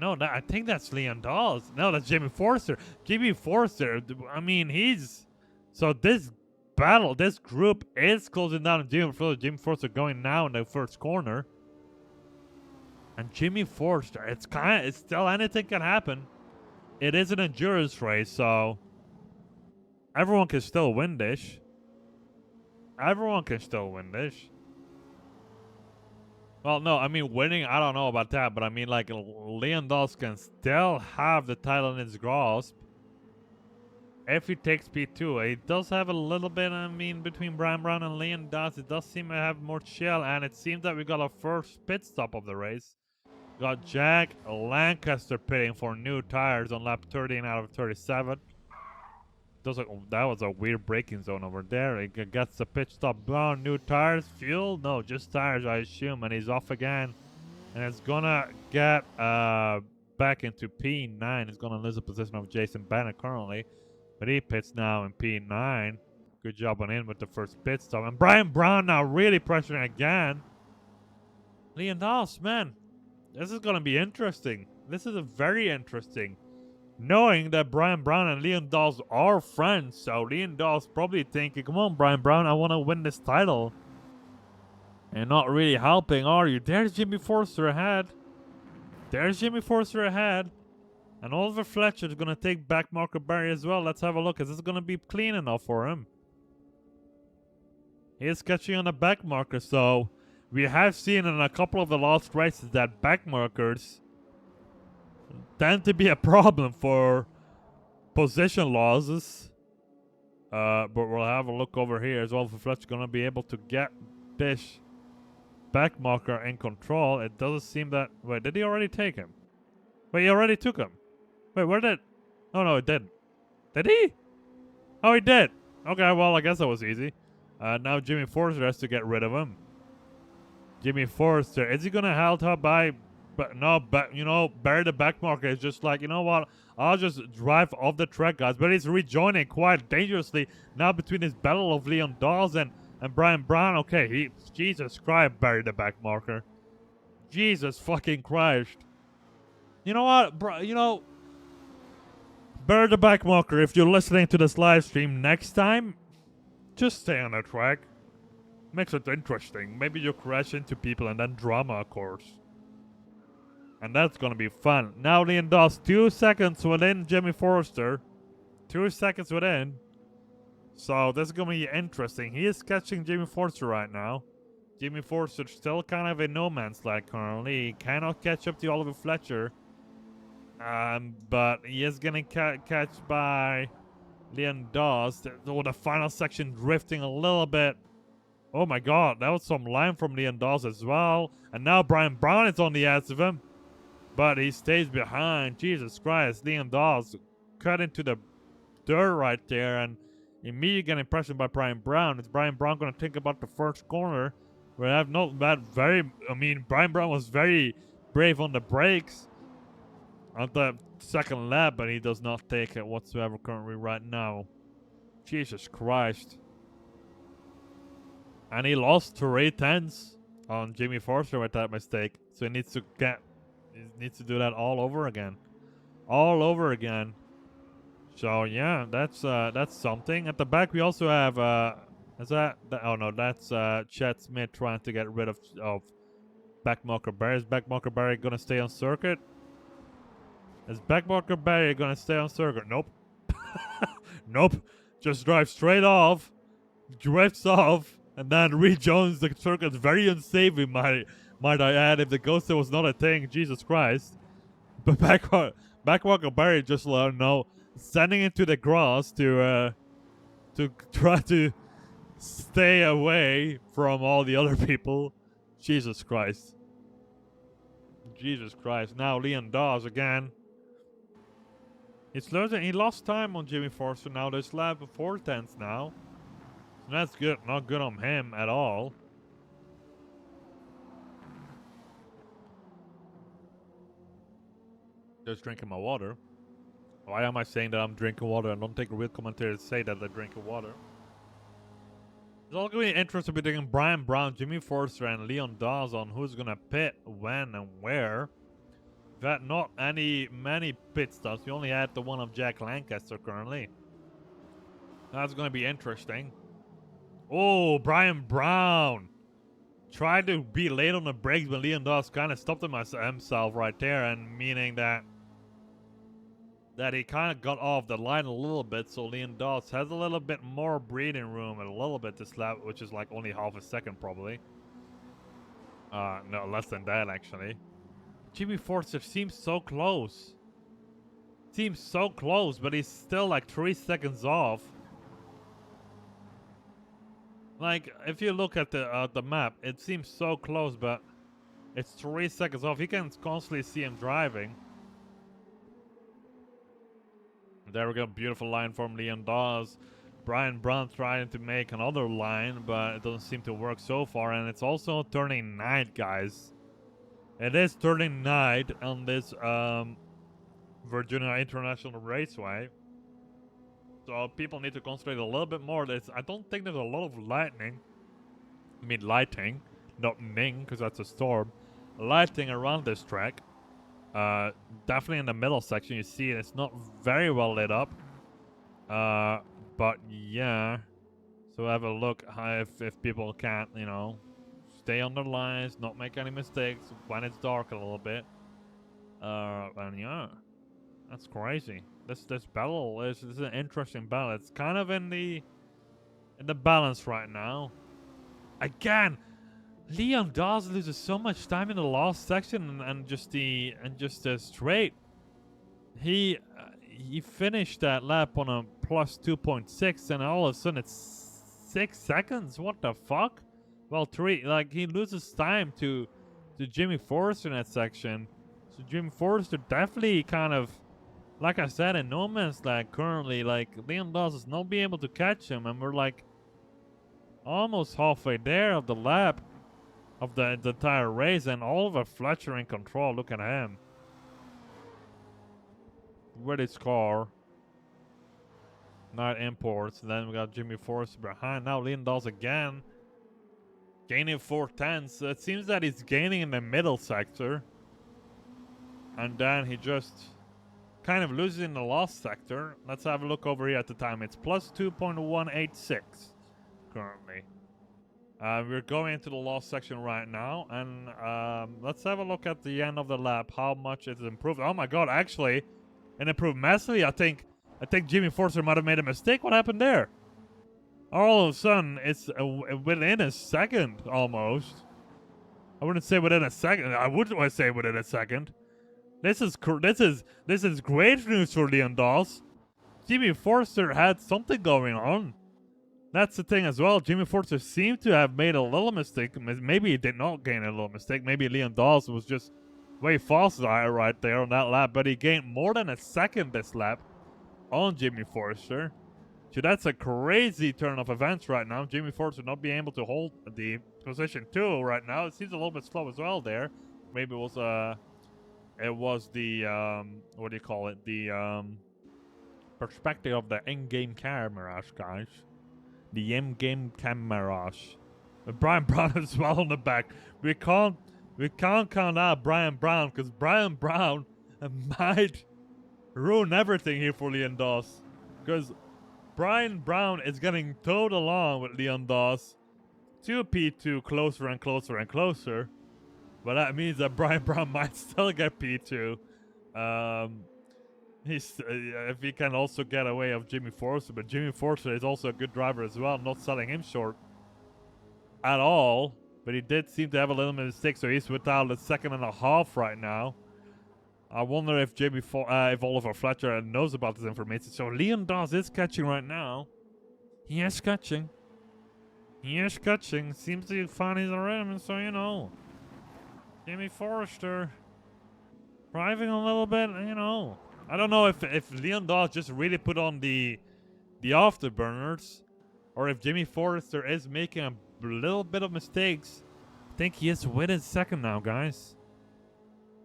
[SPEAKER 1] No, I think that's Leon Dawes. No, that's Jimmy Forster. Jimmy Forster, I mean, he's... So this battle, this group is closing down on Jimmy Forster. Jimmy Forster going now in the first corner. And Jimmy Forster, it's still anything can happen. It is an endurance race, so... Everyone can still win this. Everyone can still win this. Well, no, I mean, winning, I don't know about that, but I mean, like, Leon Dawes can still have the title in his grasp if he takes P2. He does have a little bit, I mean, between Brian Brown and Leon Dawes. It does seem to have more chill, and it seems that we got our first pit stop of the race. Got Jack Lancaster pitting for new tires on lap 13 out of 37. That was a weird braking zone over there. He gets the pit stop down. New tires, fuel? No, just tires, I assume. And he's off again. And it's gonna get back into P9. It's gonna lose the position of Jason Bennett currently. But he pits now in P9. Good job on him with the first pit stop. And Brian Brown now really pressuring again. Leon Dawes, man. This is gonna be interesting. This is a very interesting. Knowing that Brian Brown and Leon Dawes are friends, so Leon Dawes probably thinking, come on, Brian Brown, I want to win this title. And not really helping, are you? There's Jimmy Forster ahead. There's Jimmy Forster ahead. And Oliver Fletcher is going to take back Marco Barry as well. Let's have a look. Is this going to be clean enough for him? He is catching on the back marker, so we have seen in a couple of the last races that back markers tend to be a problem for position losses. But we'll have a look over here as well. For Fletcher going to be able to get this back marker in control. It doesn't seem that... Wait, did he already take him? Wait, he already took him. Wait, where did... Oh, no, it didn't. Did he? Oh, he did. Okay, well, I guess that was easy. Now Jimmy Forster has to get rid of him. Jimmy Forster. Is he going to hold up by... But no, but you know, Barry the back marker is just like, you know what? I'll just drive off the track, guys. But he's rejoining quite dangerously now between his battle of Leon Dawes and Brian Brown. Okay, Jesus Christ, Barry the back marker. Jesus fucking Christ. You know what, you know, Barry the back marker, if you're listening to this live stream next time, just stay on the track. Makes it interesting. Maybe you crash into people and then drama, of course. And that's going to be fun. Now Leon Dawes 2 seconds within Jimmy Forster. 2 seconds within. So this is going to be interesting. He is catching Jimmy Forster right now. Jimmy Forster still kind of in no man's land currently. He cannot catch up to Oliver Fletcher. But he is going to catch by Leon Dawes. The final section drifting a little bit. Oh my god, that was some line from Leon Dawes as well. And now Brian Brown is on the ass of him. But he stays behind. Jesus Christ. Leon Dawes cut into the dirt right there. And immediately getting pressured by Brian Brown. Is Brian Brown going to think about the first corner? We have not that very... I mean, Brian Brown was very brave on the brakes on the second lap. But he does not take it whatsoever currently right now. Jesus Christ. And he lost 3 tenths on Jimmy Forster with that mistake. So he needs to do that all over again. All over again. So yeah, that's something. At the back we also have is that oh no, that's Chet Smith trying to get rid of Backmarker Barry. Is Backmarker Barry gonna stay on circuit? Is Backmarker Barry gonna stay on circuit? Nope. Nope. Just drives straight off, drifts off, and then rejoins the circuit. Very unsavory, might I add, if the ghoster was not a thing. Jesus Christ. But Backmarker Barry just sending into the grass to try to stay away from all the other people. Jesus Christ. Jesus Christ. Now Leon Dawes again. He lost time on Jimmy Forster. Now there's lap 4/10 now. So that's good. Not good on him at all. Just drinking my water. Why am I saying that I'm drinking water? I don't think a real commentator say that they're drinking water. It's all going to be interesting between Brian Brown, Jimmy Forster, and Leon Dawes on who's going to pit, when, and where. We've had not many pit stops. We only had the one of Jack Lancaster currently. That's going to be interesting. Oh, Brian Brown tried to be late on the brakes, but Leon Dawes kind of stopped himself right there, and meaning that he kind of got off the line a little bit, so Leon Dawes has a little bit more breathing room and a little bit this lap, which is like only half a second probably. No, less than that actually. Jimmy Forster seems so close. Seems so close, but he's still like 3 seconds off. Like, if you look at the map, it seems so close, but it's 3 seconds off. You can constantly see him driving. There we go, beautiful line from Leon Dawes. Brian Brown trying to make another line, but it doesn't seem to work so far. And it's also turning night, guys. It is turning night on this Virginia International Raceway. So people need to concentrate a little bit more. I don't think there's a lot of lighting, not Ning, because that's a storm. Lighting around this track. Definitely in the middle section, you see it's not very well lit up. But yeah. So have a look if people can't, stay on their lines, not make any mistakes when it's dark a little bit. And yeah, that's crazy. This battle is an interesting battle. It's kind of in the balance right now. Again, Leon Dawes loses so much time in the last section and just the straight. He finished that lap on a plus 2.6, and all of a sudden it's 6 seconds. What the fuck? Well, 3. Like, he loses time to Jimmy Forster in that section. So Jimmy Forster definitely kind of, like I said, in no man's land currently. Like, Leon Dawes is not being able to catch him, and we're like almost halfway there of the lap of the entire race, and Oliver Fletcher in control. Look at him. With his car. Not imports. Then we got Jimmy Forster behind. Now Leon Dawes again. Gaining 4/10. So it seems that he's gaining in the middle sector. And then he just kind of loses in the last sector. Let's have a look over here at the time. It's plus 2.186 currently. We're going into the last section right now, and let's have a look at the end of the lap, how much it's improved. Oh my god, actually, it improved massively. I think Jimmy Forster might have made a mistake. What happened there? All of a sudden, it's within a second, almost. I wouldn't say within a second. I would say within a second. This is great news for Leon Dawes. Jimmy Forster had something going on. That's the thing as well. Jimmy Forster seemed to have made a little mistake. Maybe he did not gain a little mistake. Maybe Leon Dawes was just way faster right there on that lap. But he gained more than a second this lap on Jimmy Forster. So that's a crazy turn of events right now. Jimmy Forster not being able to hold the position 2 right now. It seems a little bit slow as well there. Maybe it was the what do you call it? The perspective of the in-game cameras, guys. The in-game cameras. Brian Brown as well on the back. We can't count out Brian Brown, because Brian Brown might ruin everything here for Leon Dawes. Because Brian Brown is getting towed along with Leon Dawes to P2 closer and closer and closer. But that means that Brian Brown might still get P2. If he can also get away of Jimmy Forster. But Jimmy Forster is also a good driver as well. I'm not selling him short at all. But he did seem to have a little mistake. So he's without a second and a half right now. I wonder if if Oliver Fletcher knows about this information. So Leon Dawes is catching right now. He is catching. He is catching. Seems to find his rhythm. So, you know, Jimmy Forster driving a little bit, you know. I don't know if Leon Dawes just really put on the afterburners, or if Jimmy Forster is making a little bit of mistakes. I think he is within second now, guys.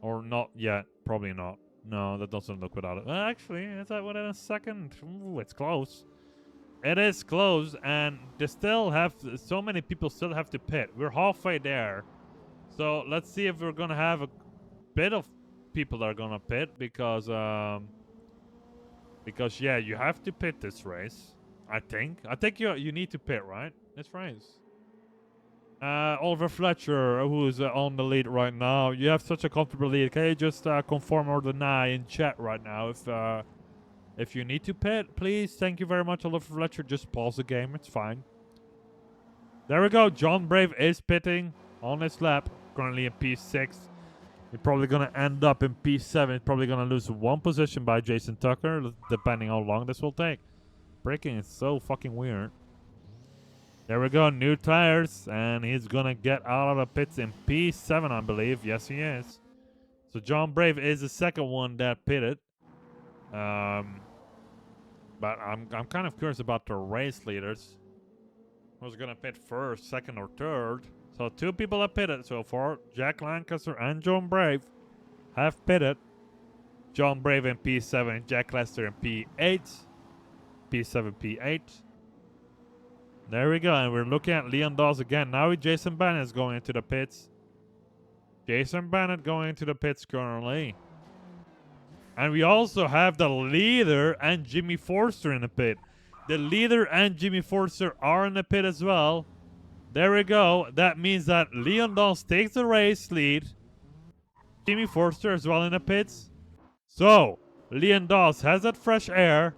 [SPEAKER 1] Or not yet. Probably not. No, that doesn't look without it. Actually, is that within a second? Ooh, it's close. It is close, and they still have so many people still have to pit. We're halfway there. So let's see if we're gonna have a bit of people that are gonna pit because yeah, you have to pit this race. I think you need to pit, right? This race. Oliver Fletcher, who's on the lead right now. You have such a comfortable lead. Can you just confirm or deny in chat right now if you need to pit, please? Thank you very much, Oliver Fletcher. Just pause the game. It's fine. There we go. John Brave is pitting on his lap. Currently in P6. He's probably going to end up in P7. He's probably going to lose one position by Jason Tucker, depending how long this will take. Braking is so fucking weird. There we go. New tires. And he's going to get out of the pits in P7, I believe. Yes, he is. So John Brave is the second one that pitted. But I'm kind of curious about the race leaders. Who's going to pit first, second, or third? So 2 people have pitted so far. Jack Lancaster and John Brave have pitted. John Brave in P7, Jack Lester in P8. P7, P8. There we go, and we're looking at Leon Dawes again. Now Jason Bennett is going into the pits. Jason Bennett going into the pits currently. And we also have the leader and Jimmy Forster in the pit. The leader and Jimmy Forster are in the pit as well. There we go. That means that Leon Dawes takes the race lead. Jimmy Forster as well in the pits. So, Leon Dawes has that fresh air.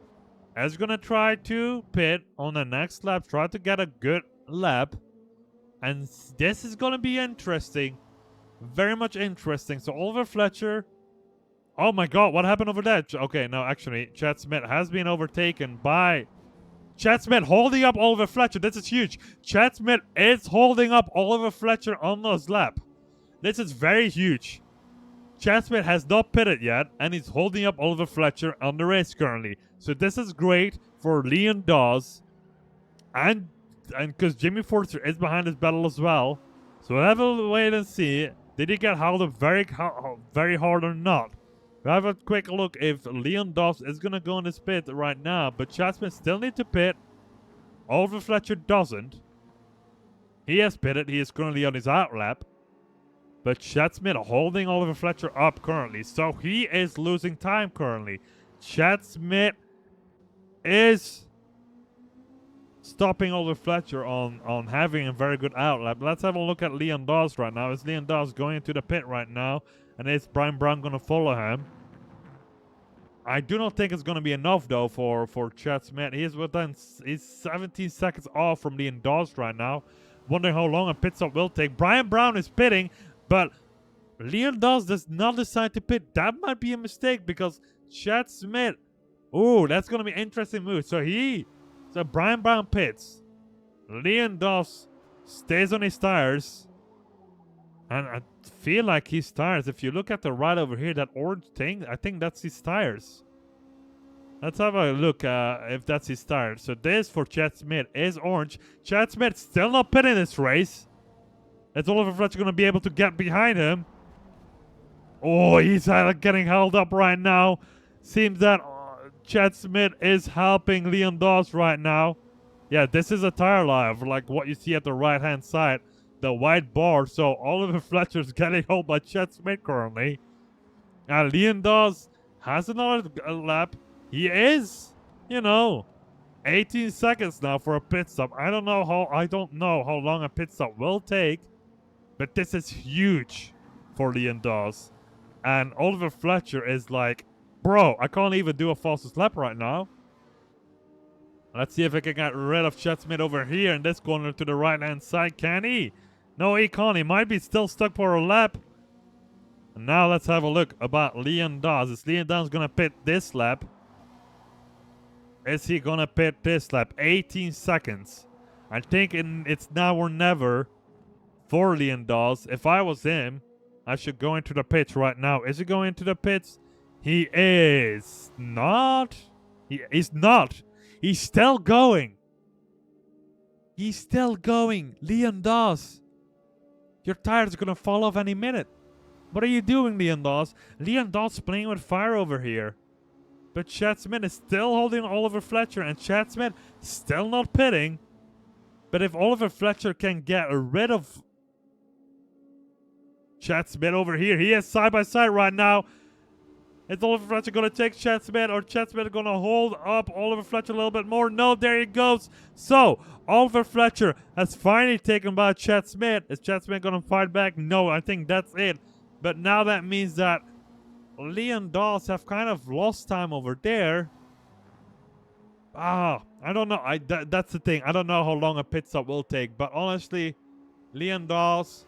[SPEAKER 1] Is going to try to pit on the next lap. Try to get a good lap. And this is going to be interesting. Very much interesting. So, Oliver Fletcher. Oh my god, what happened over there? Okay, no, actually, Chad Smith has been overtaken by... Chad Smith holding up Oliver Fletcher. This is huge. Chad Smith is holding up Oliver Fletcher on this lap. This is very huge. Chad Smith has not pitted yet, and he's holding up Oliver Fletcher on the race currently. So this is great for Leon Dawes. And because Jimmy Forster is behind this battle as well. So we'll have a wait and see. Did he get held up very hard or not? We'll have a quick look if Leon Dawes is going to go in this pit right now. But Chad Smith still needs to pit. Oliver Fletcher doesn't. He has pitted. He is currently on his out lap. But Chad Smith holding Oliver Fletcher up currently. So he is losing time currently. Chad Smith is stopping Oliver Fletcher on having a very good out lap. Let's have a look at Leon Dawes right now. Is Leon Dawes going into the pit right now? And is Brian Brown going to follow him? I do not think it's going to be enough, though, for Chad Smith. He's 17 seconds off from Leon Dawes right now. Wondering how long a pit stop will take. Brian Brown is pitting, but Leon Dawes does not decide to pit. That might be a mistake because Chad Smith... Ooh, that's going to be an interesting move. So Brian Brown pits. Leon Dawes stays on his tires. And I feel like his tires, if you look at the right over here, that orange thing, I think that's his tires. Let's have a look if that's his tires. So this for Chad Smith is orange. Chad Smith still not pitting this race. Is Oliver Fletcher going to be able to get behind him? Oh, he's getting held up right now. Seems that Chad Smith is helping Leon Dawes right now. Yeah, this is a tire life, like what you see at the right-hand side. The white bar. So Oliver Fletcher's getting held by Chad Smith currently. And Leon Dawes has another lap. He is you know, 18 seconds now for a pit stop. I don't know how long a pit stop will take, but this is huge for Leon Dawes. And Oliver Fletcher is like, bro, I can't even do a fastest lap right now. Let's see if I can get rid of Chad Smith over here in this corner to the right-hand side. Can he? No, he can't. He might be still stuck for a lap. And now let's have a look about Leon Dawes. Is Leon Dawes going to pit this lap? Is he going to pit this lap? 18 seconds. I think it's now or never for Leon Dawes. If I was him, I should go into the pits right now. Is he going into the pits? He is not. He's not. He's still going. He's still going. Leon Dawes. Your tire's gonna fall off any minute. What are you doing, Leon Dawes? Leon Dawes playing with fire over here. But Chad Smith is still holding Oliver Fletcher, and Chad Smith still not pitting. But if Oliver Fletcher can get rid of Chad Smith over here, he is side by side right now. Is Oliver Fletcher going to take Chad Smith, or Chad Smith going to hold up Oliver Fletcher a little bit more? No, there he goes. So, Oliver Fletcher has finally taken by Chad Smith. Is Chad Smith going to fight back? No, I think that's it. But now that means that Leon Dawes have kind of lost time over there. I don't know. That's the thing. I don't know how long a pit stop will take. But honestly, Leon Dawes,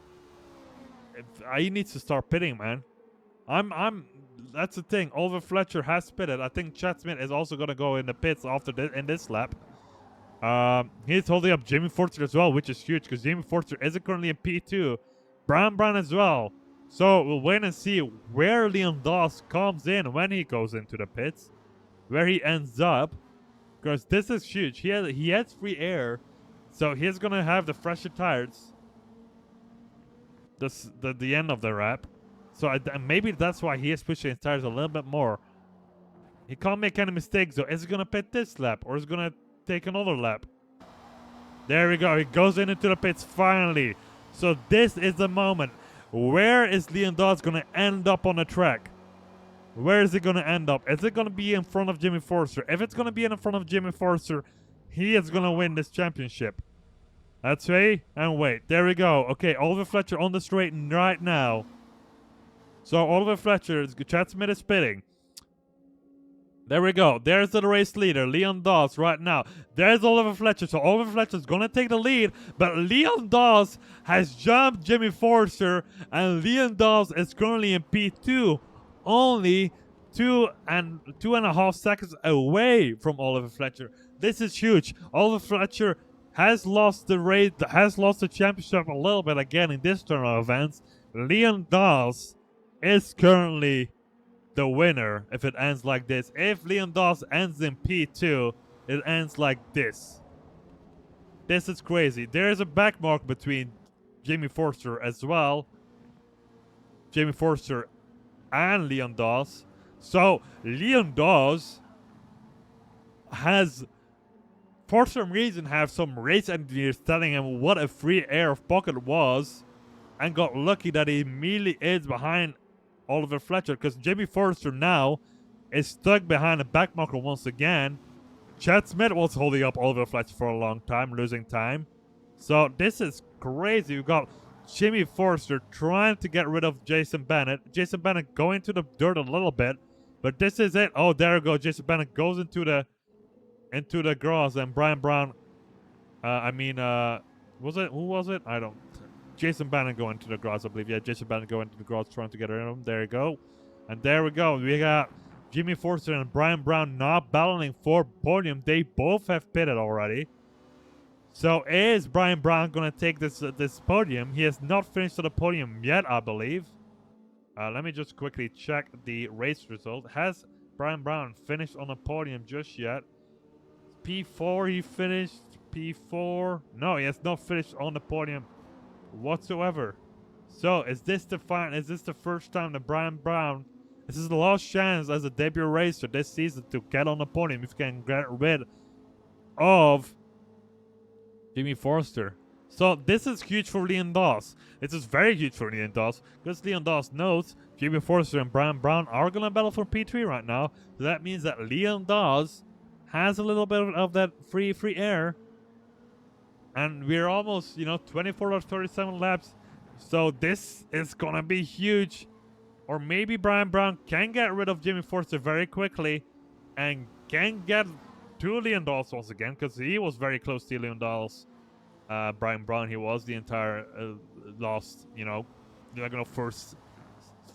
[SPEAKER 1] he needs to start pitting, man. That's the thing. Oliver Fletcher has pitted. I think Chad Smith is also going to go in the pits after in this lap. He's holding up Jimmy Forster as well, which is huge because Jimmy Forster is currently in P2. Brian Brown as well. So we'll wait and see where Leon Dawes comes in when he goes into the pits, where he ends up, because this is huge. He has free air, so he's going to have the fresher tires. The end of the lap. So maybe that's why he is pushing his tires a little bit more. He can't make any mistakes though. Is he going to pit this lap or is he going to take another lap? There we go. He goes into the pits finally. So this is the moment. Where is Leon Dawes going to end up on the track? Where is he going to end up? Is it going to be in front of Jimmy Forster? If it's going to be in front of Jimmy Forster, he is going to win this championship. Let's wait and wait. There we go. Okay, Oliver Fletcher on the straight right now. So Oliver Fletcher, Chad Smith is pitting. There we go. There's the race leader, Leon Dawes, right now. There's Oliver Fletcher. So Oliver Fletcher's going to take the lead. But Leon Dawes has jumped Jimmy Forster. And Leon Dawes is currently in P2. Only 2.5 seconds away from Oliver Fletcher. This is huge. Oliver Fletcher has lost the race, has lost the championship a little bit again in this turn of events. Leon Dawes is currently the winner if it ends like this. If Leon Dawes ends in P2, it ends like this. This is crazy. There is a back mark between Jimmy Forster as well. Jimmy Forster and Leon Dawes. So Leon Dawes has, for some reason, have some race engineers telling him what a free air of pocket was, and got lucky that he immediately is behind Oliver Fletcher, because Jimmy Forster now is stuck behind a back marker once again. Chad Smith was holding up Oliver Fletcher for a long time, losing time. So this is crazy. We've got Jimmy Forster trying to get rid of Jason Bennett. Jason Bennett going to the dirt a little bit, but this is it. Oh, there we go. Jason Bennett goes into the grass, and Brian Brown. Was it? Who was it? I don't. Jason Bennett going to the grass, I believe. Yeah, Jason Bennett going to the grass, trying to get rid of him. There you go. And there we go. We got Jimmy Forster and Brian Brown not battling for podium. They both have pitted already. So is Brian Brown going to take this podium? He has not finished on the podium yet, I believe. Let me just quickly check the race result. Has Brian Brown finished on the podium just yet? P4 he finished. P4. No, he has not finished on the podium whatsoever. So is this the first time that Brian Brown, this is the last chance as a debut racer this season to get on the podium if you can get rid of Jimmy Forster. So this is huge for Leon Dawes. This is very huge for Leon Dawes, because Leon Dawes knows Jimmy Forster and Brian Brown are gonna battle for P3 right now. So that means that Leon Dawes has a little bit of that free air. And we're almost, 24 or 37 laps. So this is going to be huge. Or maybe Brian Brown can get rid of Jimmy Forster very quickly and can get to Leon Dawes once again, because he was very close to Leon Dawes. Brian Brown, he was the entire last, first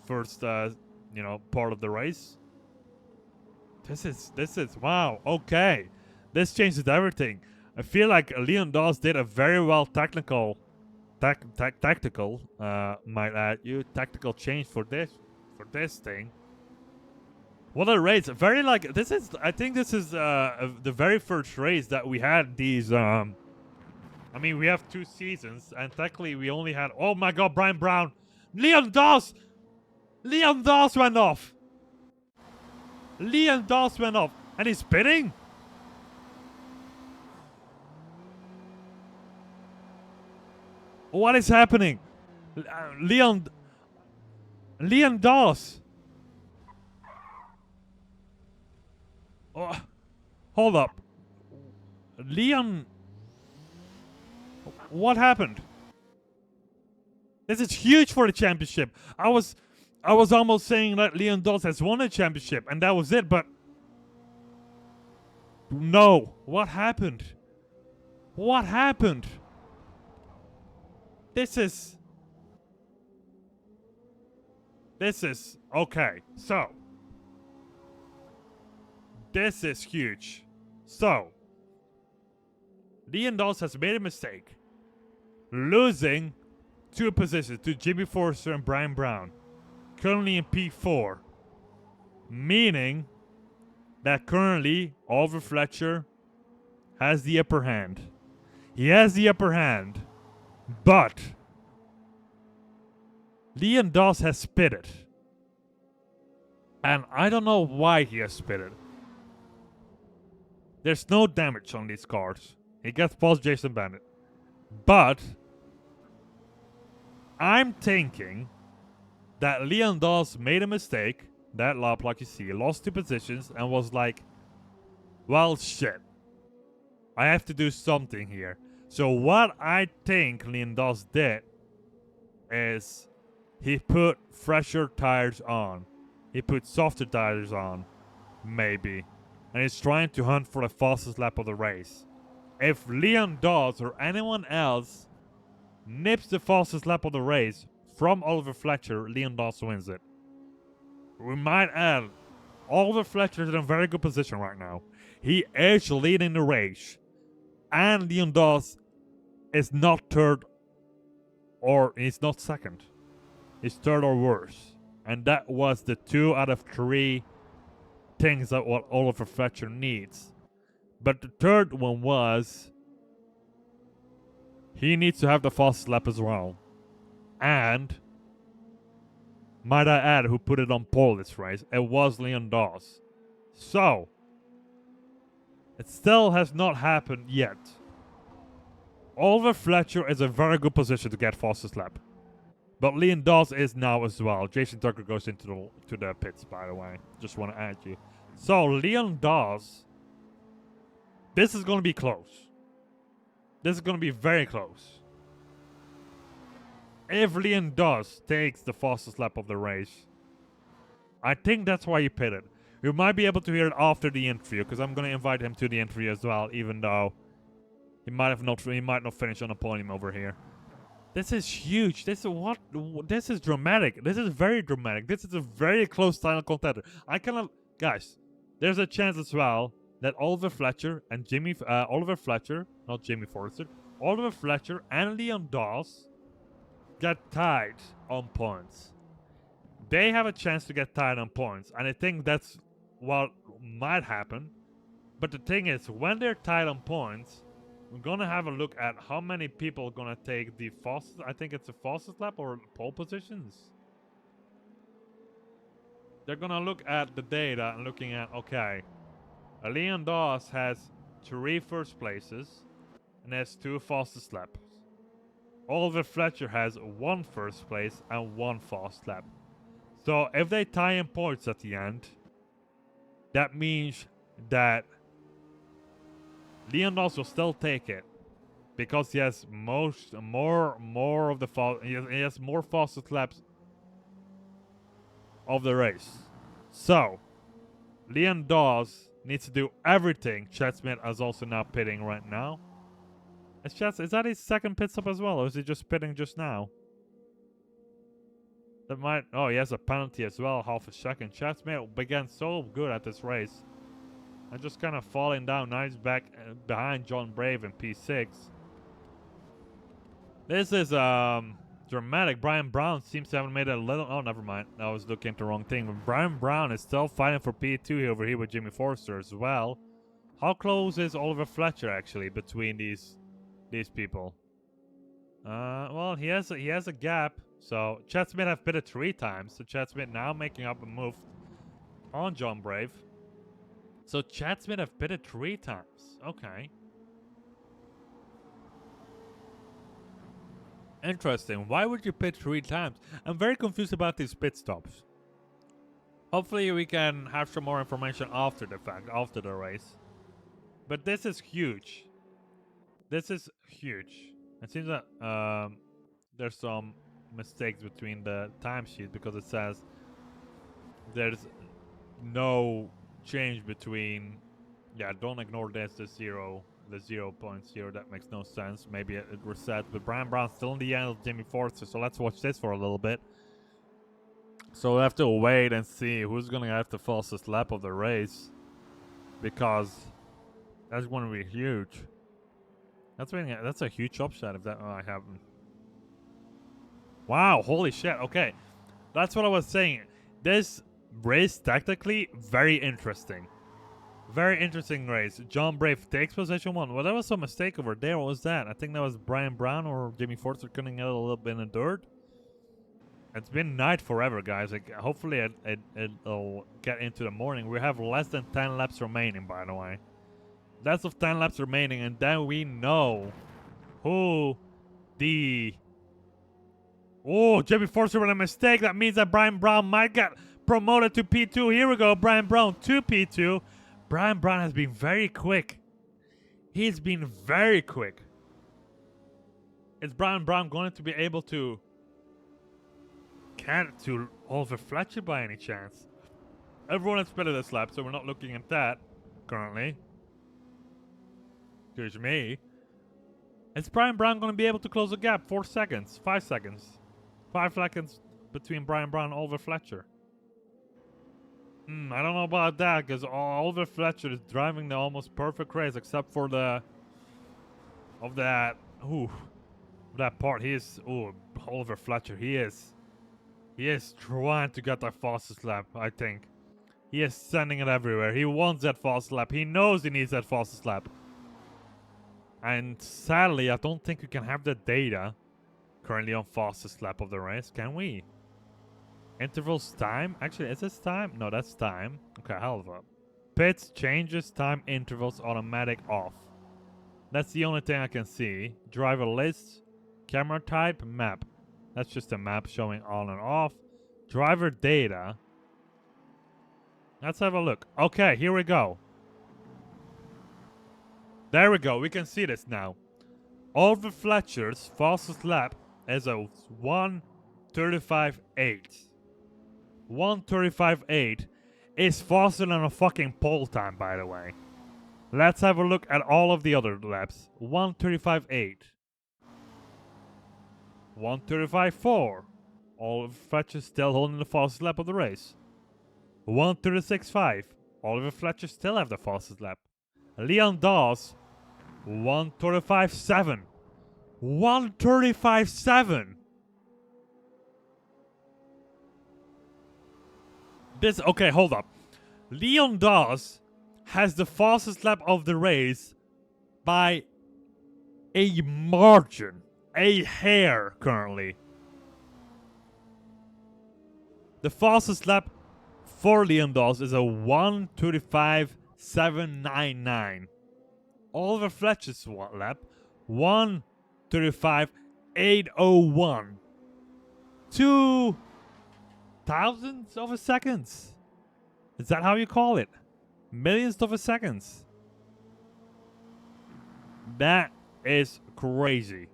[SPEAKER 1] part of the race. This is wow. Okay, this changes everything. I feel like Leon Dawes did a very well tactical, might add you, tactical change for this thing. What a race! Very like this is. I think this is the very first race that we had these. I mean, we have 2 seasons, and technically we only had. Oh my God, Brian Brown, Leon Dawes went off. Leon Dawes went off, and he's spinning. What is happening? Leon Dawes. Oh, hold up. Leon. What happened? This is huge for the championship. I was almost saying that Leon Dawes has won a championship and that was it, but no. What happened? What happened? This is okay. So this is huge. So Leon Dawes has made a mistake, losing 2 positions to Jimmy Forster and Brian Brown, currently in P4, meaning that currently Oliver Fletcher has the upper hand. He has the upper hand, but Leon Dawes has spitted. And I don't know why he has spitted. There's no damage on these cars. He gets past Jason Bennett. But I'm thinking that Leon Dawes made a mistake that lap, like you see, lost 2 positions and was like, well, shit. I have to do something here. So what I think Leon Dawes did is he put fresher tires on. He put softer tires on, maybe. And he's trying to hunt for the fastest lap of the race. If Leon Dawes or anyone else nips the fastest lap of the race from Oliver Fletcher, Leon Dawes wins it. We might add, Oliver Fletcher is in a very good position right now. He is leading the race. And Leon Dawes is not third, or he's not second. He's third or worse. And that was the 2 out of 3 things that what Oliver Fletcher needs. But the third one was he needs to have the fastest lap as well. And might I add, who put it on pole this race? It was Leon Dawes. So it still has not happened yet. Oliver Fletcher is a very good position to get fastest lap. But Leon Dawes is now as well. Jason Tucker goes into the pits, by the way. Just want to add you. So Leon Dawes, this is going to be close. This is going to be very close. If Leon Dawes takes the fastest lap of the race, I think that's why he pitted. You might be able to hear it after the interview, because I'm going to invite him to the interview as well, even though he might not finish on a podium over here. This is huge. This is dramatic. This is very dramatic. This is a very close final contender. Guys, there's a chance as well that Oliver Fletcher and Oliver Fletcher and Leon Dawes get tied on points. They have a chance to get tied on points, and I think that's what might happen. But the thing is, when they're tied on points, we're gonna have a look at how many people are gonna take the fastest. I think it's the fastest lap or pole positions. They're gonna look at the data and looking at, okay, Leon Dawes has 3 first places and has 2 fastest laps. Oliver Fletcher has 1 first place and 1 fast lap. So if they tie in points at the end, that means that Leon Dawes will still take it because he has more of the he has more fastest laps of the race. So Leon Dawes needs to do everything. Chad Smith is also now pitting right now. Is that his second pit stop as well, or is he just pitting just now? That might. Oh, he has a penalty as well, half a second. Chad Smith began so good at this race, and just kind of falling down. Now he's back behind John Brave in P6. This is dramatic. Brian Brown seems to have made a little. Oh, never mind. I was looking at the wrong thing. But Brian Brown is still fighting for P2 over here with Jimmy Forster as well. How close is Oliver Fletcher actually between these people? Well, he has a gap. So Chad Smith have pitted 3 times. So Chad Smith now making up a move on John Brave. So Chad Smith have pitted 3 times. Okay. Interesting. Why would you pit 3 times? I'm very confused about these pit stops. Hopefully we can have some more information after the fact, after the race. But this is huge. This is huge. It seems that there's some mistakes between the timesheet because it says there's no change between. Yeah, don't ignore this. The 0.0. That makes no sense. Maybe it reset. But Brian Brown's still in the end of Jimmy Forster, so let's watch this for a little bit. So we'll have to wait and see who's gonna have the fastest lap of the race, because that's going to be huge. That's a huge upset if that happened. Wow, holy shit. Okay, that's what I was saying. This race technically very interesting. Very interesting race. John Brave takes position 1. Well, that was a mistake over there. What was that? I think that was Brian Brown or Jimmy Forster cutting out a little bit in the dirt. It's been night forever, guys. Like, hopefully it'll get into the morning. We have less than 10 laps remaining, by the way. Less of 10 laps remaining, and then we know who the... Oh, Jimmy Forster with a mistake. That means that Brian Brown might get promoted to P2. Here we go. Brian Brown to P2. Brian Brown has been very quick. He's been very quick. Is Brian Brown going to be able to catch to Oliver Fletcher by any chance? Everyone has pitted this lap, so we're not looking at that currently. Excuse me. Is Brian Brown going to be able to close the gap? 4 seconds, 5 seconds. 5 seconds between Brian Brown and Oliver Fletcher. I don't know about that, because Oliver Fletcher is driving the almost perfect race, except for that part. He is, Oliver Fletcher, he is trying to get that fastest lap, I think. He is sending it everywhere. He wants that fastest lap. He knows he needs that fastest lap. And sadly, I don't think we can have the data currently on fastest lap of the race, can we? Intervals time? Actually, is this time? No, that's time. Okay, hell of a. Pits, changes, time, intervals, automatic, off. That's the only thing I can see. Driver list, camera type, map. That's just a map showing on and off. Driver data. Let's have a look. Okay, here we go. There we go. We can see this now. Oliver Fletcher's fastest lap is a 1:35.8. 1:35.8 is faster than a fucking pole time, by the way. Let's have a look at all of the other laps. 1:35.8. 1:35.4. Oliver Fletcher still holding the fastest lap of the race. 1:36.5. Oliver Fletcher still have the fastest lap. Leon Dawes, 1:35.7. 1:35.7. This, okay, hold up. Leon Dawes has the fastest lap of the race by a margin, a hair currently. The fastest lap for Leon Dawes is a 1:35.799. Oliver Fletcher's lap, 1:35.801. 2 thousandths of a seconds. Is that how you call it? Millionths of a seconds. That is crazy.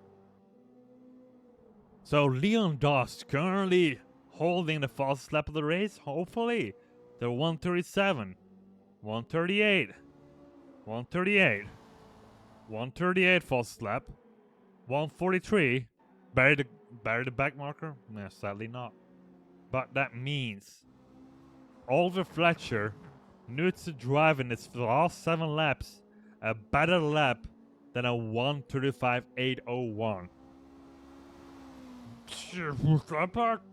[SPEAKER 1] So Leon Dost currently holding the fastest lap of the race. Hopefully, the 137, 138, 138, 138 fastest lap, 143. Bury the back marker? No, sadly not. But that means Oliver Fletcher needs to drive in its last 7 laps a better lap than a 135.801.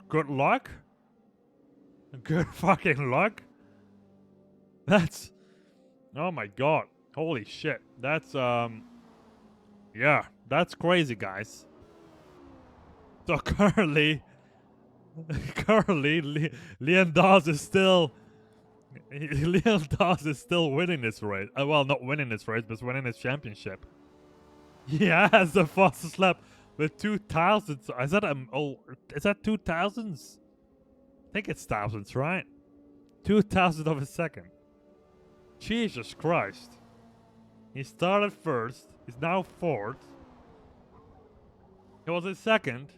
[SPEAKER 1] Good luck. Good fucking luck. That's... Oh my god. Holy shit. That's, yeah, that's crazy, guys. So currently, Leon Dawes is still... Leon Dawes is still winning this race. Well, not winning this race, but winning his championship. He has the fastest lap with 2,000. Is that is that 2,000s? I think it's thousands, right? 2,000 of a second. Jesus Christ. He started first. He's now fourth. He was in second.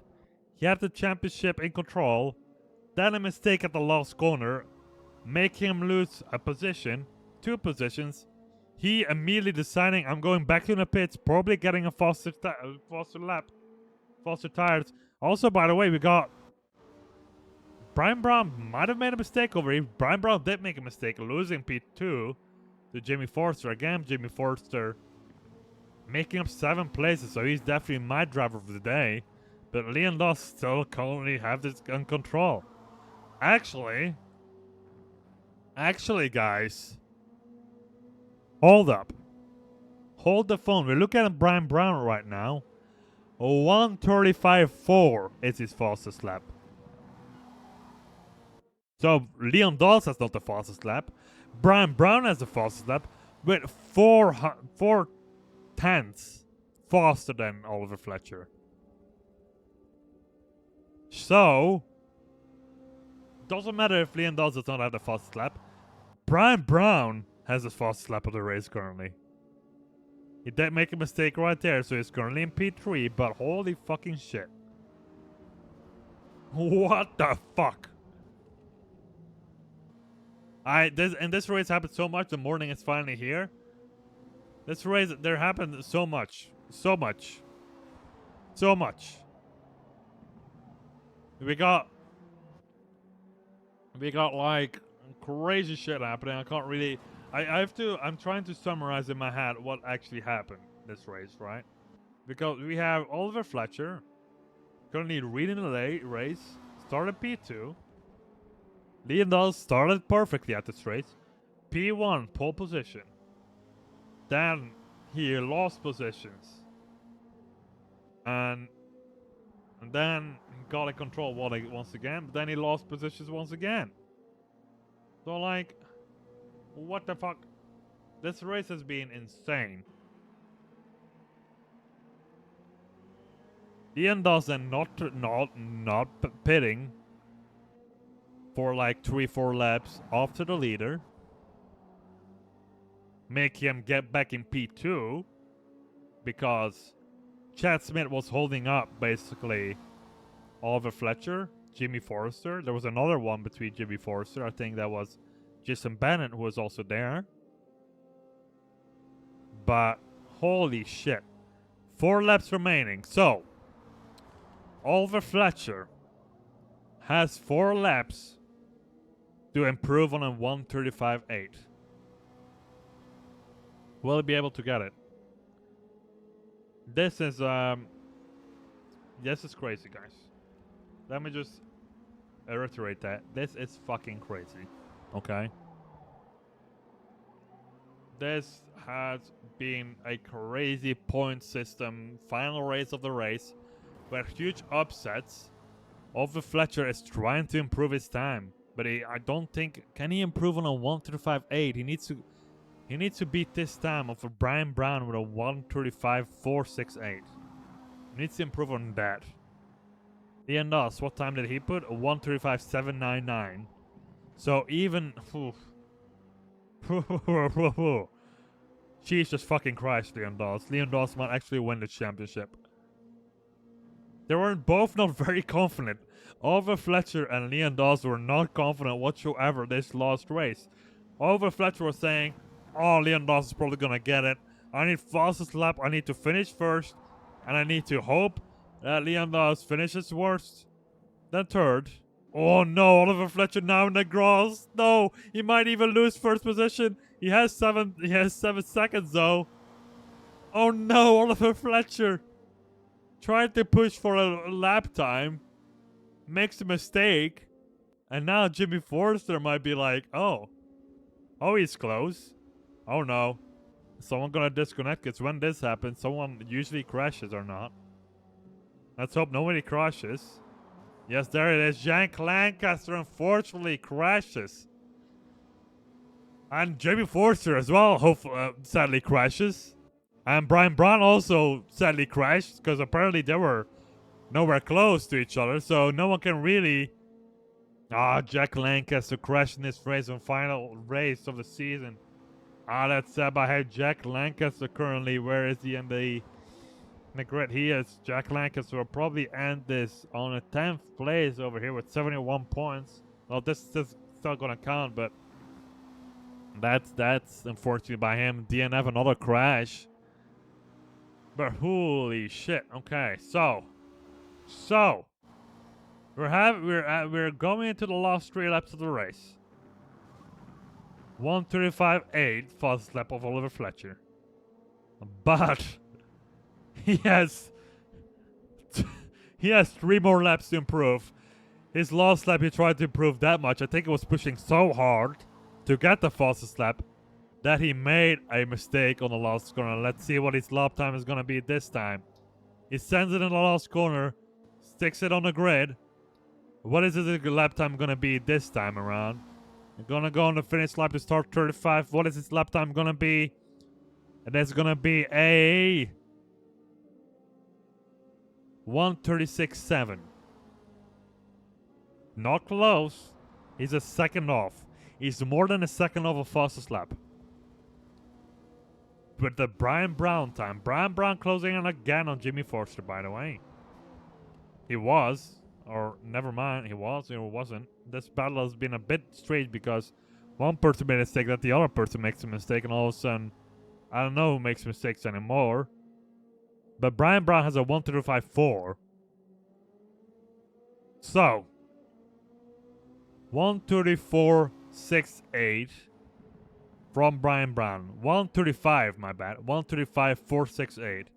[SPEAKER 1] He had the championship in control. Then a mistake at the last corner, making him lose a position, 2 positions. He immediately deciding, I'm going back to the pits, probably getting a faster lap, faster tires. Also, by the way, we got Brian Brown might have made a mistake over here. Brian Brown did make a mistake, losing P2 to Jimmy Forster. Again, Jimmy Forster making up 7 places, so he's definitely my driver of the day. But Leon Dost still currently have this in control. Actually, guys, hold up. Hold the phone. We're looking at Brian Brown right now. 135.4 is his fastest lap. So Leon Dawes has not the fastest lap. Brian Brown has the fastest lap with 4 tenths faster than Oliver Fletcher. So, doesn't matter if Leon Dawes does not have the fastest lap. Brian Brown has the fastest lap of the race currently. He did make a mistake right there, so he's currently in P3, but holy fucking shit. What the fuck? This race happened so much, the morning is finally here. This race, there happened so much. So much. So much. We got like crazy shit happening. I can't really... I'm trying to summarize in my head what actually happened this race, right? Because we have Oliver Fletcher currently leading the race, started P2. Leon Dawes started perfectly at this race. P1, pole position. Then he lost positions. And then he got in control once again, but then he lost positions once again. So like, what the fuck? This race has been insane. Leon Dawes then not pitting for like 3-4 laps after the leader. Make him get back in P2 because Chad Smith was holding up basically Oliver Fletcher, Jimmy Forrester. There was another one between Jimmy Forrester. I think that was Jason Bennett who was also there. But holy shit. 4 laps remaining. So Oliver Fletcher has 4 laps to improve on a 135.8. Will he be able to get it? This is crazy, guys. Let me just reiterate that. This is fucking crazy. Okay? This has been a crazy point system final race of the race where huge upsets. Oliver Fletcher is trying to improve his time, but I don't think... Can he improve on a 135.8? He needs to beat this time of a Brian Brown with a 135.468. He needs to improve on that. Leon Dawes, what time did he put? A 135.799. So even... Jesus fucking Christ, Leon Dawes. Leon Dawes might actually win the championship. They were both not very confident. Oliver Fletcher and Leon Dawes were not confident whatsoever this last race. Oliver Fletcher was saying, oh, Leon Dawes is probably gonna get it. I need fastest lap, I need to finish first, and I need to hope that Leon Dawes finishes worse than third. Oh no, Oliver Fletcher now in the grass. No, he might even lose first position. He has 7 seconds though. Oh no, Oliver Fletcher tried to push for a lap time, makes a mistake, and now Jimmy Forster might be like, oh, he's close. Oh no, someone gonna disconnect, because when this happens, someone usually crashes or not. Let's hope nobody crashes. Yes, there it is. Jack Lancaster unfortunately crashes. And Jamie Forster as well, sadly crashes. And Brian Brown also sadly crashed, because apparently they were nowhere close to each other, so no one can really... Jack Lancaster crashed in this race on final race of the season. That's sad. I had Jack Lancaster currently. Where is he in the grid? He is. Jack Lancaster will probably end this on a 10th place over here with 71 points. Well, this is still gonna count, but that's unfortunate by him. DNF another crash. But holy shit. Okay, so we're going into the last 3 laps of the race. 1:35.8 fastest lap of Oliver Fletcher. But he has 3 more laps to improve. His last lap he tried to improve that much. I think he was pushing so hard to get the fastest lap that he made a mistake on the last corner. Let's see what his lap time is gonna be this time. He sends it in the last corner, sticks it on the grid. What is his lap time gonna be this time around? I'm gonna go on the finish lap to start 35. What is his lap time gonna be? And that's gonna be a 1:36.7. Not close. He's a second off. He's more than a second off of fastest lap. But the Brian Brown time. Brian Brown closing in again on Jimmy Forster, by the way. He was. Or never mind, he was or wasn't. This battle has been a bit strange because one person made a mistake, that the other person makes a mistake, and all of a sudden, I don't know who makes mistakes anymore. But Brian Brown has a 1:35.4. So 1:34.68 from Brian Brown. 1:35, my bad. 1:35.468.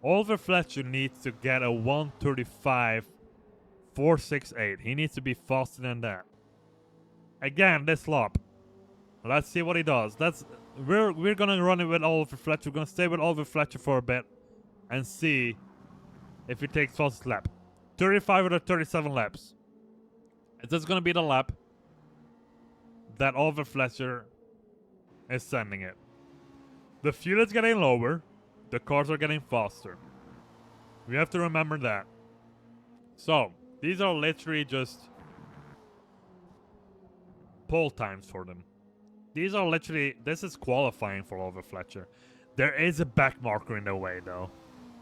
[SPEAKER 1] Oliver Fletcher needs to get a 1:35.468. He needs to be faster than that. Again, this lap. Let's see what he does. We're gonna run it with Oliver Fletcher. We're gonna stay with Oliver Fletcher for a bit and see if he takes fastest lap. 35 out of 37 laps. Is this gonna be the lap that Oliver Fletcher is sending it? The fuel is getting lower. The cars are getting faster. We have to remember that. So, these are literally just pole times for them. These are literally, this is qualifying for Oliver Fletcher. There is a back marker in the way though.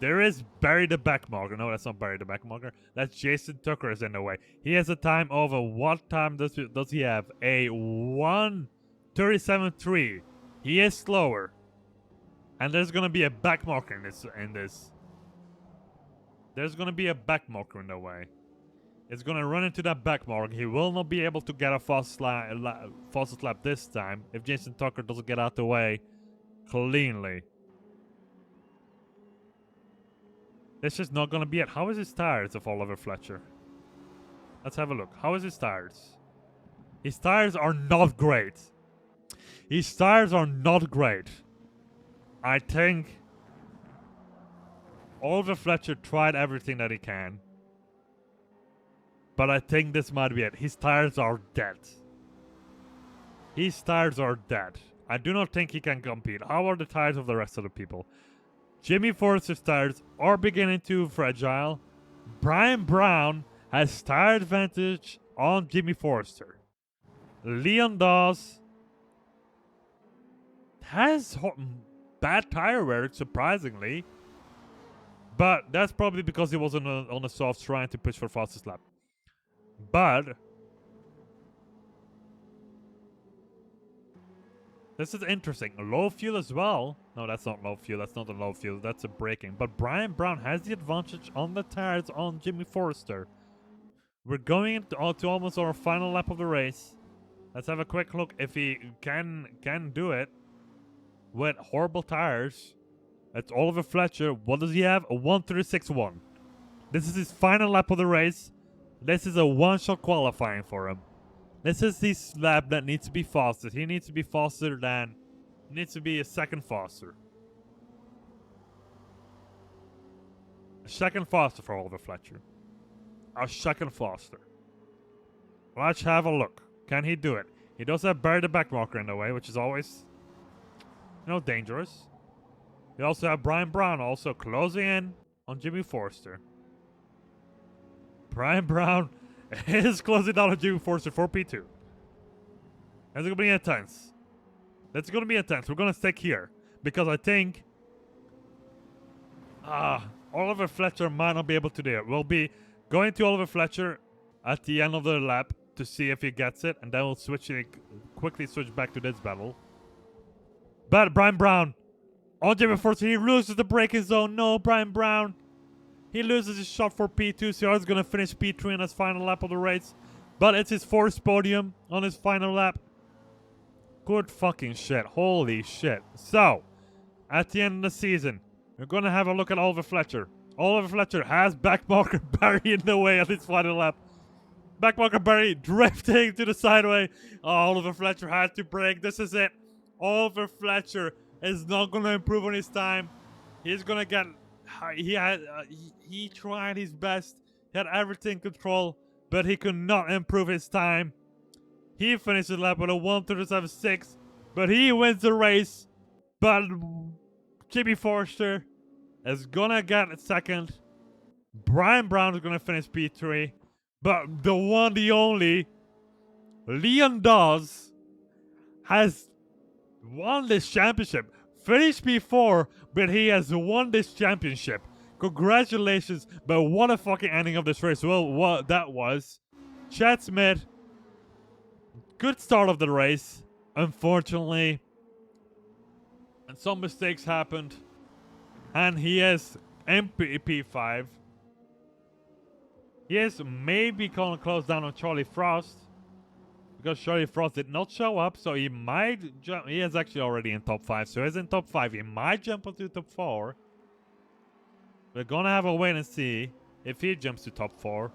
[SPEAKER 1] There is Barry the back marker. No, that's not Barry the back marker. That's Jason Tucker is in the way. He has a time over, what time does he have? A 1:37.3. He is slower. And there's gonna be a back marker in this. There's gonna be a back marker in the way. It's gonna run into that back marker. He will not be able to get a fastest lap this time if Jason Tucker doesn't get out the way cleanly. It's just not gonna be it. How is his tires of Oliver Fletcher? Let's have a look. How is his tires? His tires are not great. His tires are not great. I think Oliver Fletcher tried everything that he can. But I think this might be it. His tires are dead. His tires are dead. I do not think he can compete. How are the tires of the rest of the people? Jimmy Forster's tires are beginning to fragile. Brian Brown has tire advantage on Jimmy Forster. Leon Dawes has bad tire wear, surprisingly. But that's probably because he was on a soft trying to push for fastest lap. But this is interesting. Low fuel as well. No, that's not low fuel. That's not a low fuel. That's a braking. But Brian Brown has the advantage on the tires on Jimmy Forrester. We're going into almost our final lap of the race. Let's have a quick look if he can do it with horrible tires. It's Oliver Fletcher. What does he have? A 1:36.1. This is his final lap of the race. This is a one-shot qualifying for him. This is his lap that needs to be faster. He needs to be faster than... needs to be a second faster. A second faster for Oliver Fletcher. A second faster. Let's have a look. Can he do it? He does have Barry the backmarker in the way, which is always, you know, dangerous. We also have Brian Brown also closing in on Jimmy Forrester. Brian Brown is closing down on Jimmy Forrester for P2. It's going to be intense. It's going to be intense. We're going to stick here. Because I think... Oliver Fletcher might not be able to do it. We'll be going to Oliver Fletcher at the end of the lap to see if he gets it. And then we'll quickly switch back to this battle. But Brian Brown... on Jimmy Forrester, he loses the braking zone. No, Brian Brown. He loses his shot for P2, so he's going to finish P3 in his final lap of the race. But it's his fourth podium on his final lap. Good fucking shit. Holy shit. So, at the end of the season, we're going to have a look at Oliver Fletcher. Oliver Fletcher has backmarker Barry in the way at his final lap. Backmarker Barry drifting to the sideway. Oh, Oliver Fletcher has to brake. This is it. Oliver Fletcher is not going to improve on his time. He's going to get... He tried his best. He had everything control, but he could not improve his time. He finished the lap with a 1:37.6, but he wins the race. But Jimmy Forrester is going to get second. Brian Brown is going to finish P3. But the one, the only, Leon Dawes has won this championship. Finished P4, but he has won this championship. Congratulations, but what a fucking ending of this race. Well, what that was. Chad Smith, good start of the race. Unfortunately, and some mistakes happened. And he is P5. He is maybe going to close down on Charlie Frost. Because Charlie Frost did not show up, so he might jump. He is actually already in top 5, so he's in top 5. He might jump up to top 4. We're gonna have a wait and see if he jumps to top 4.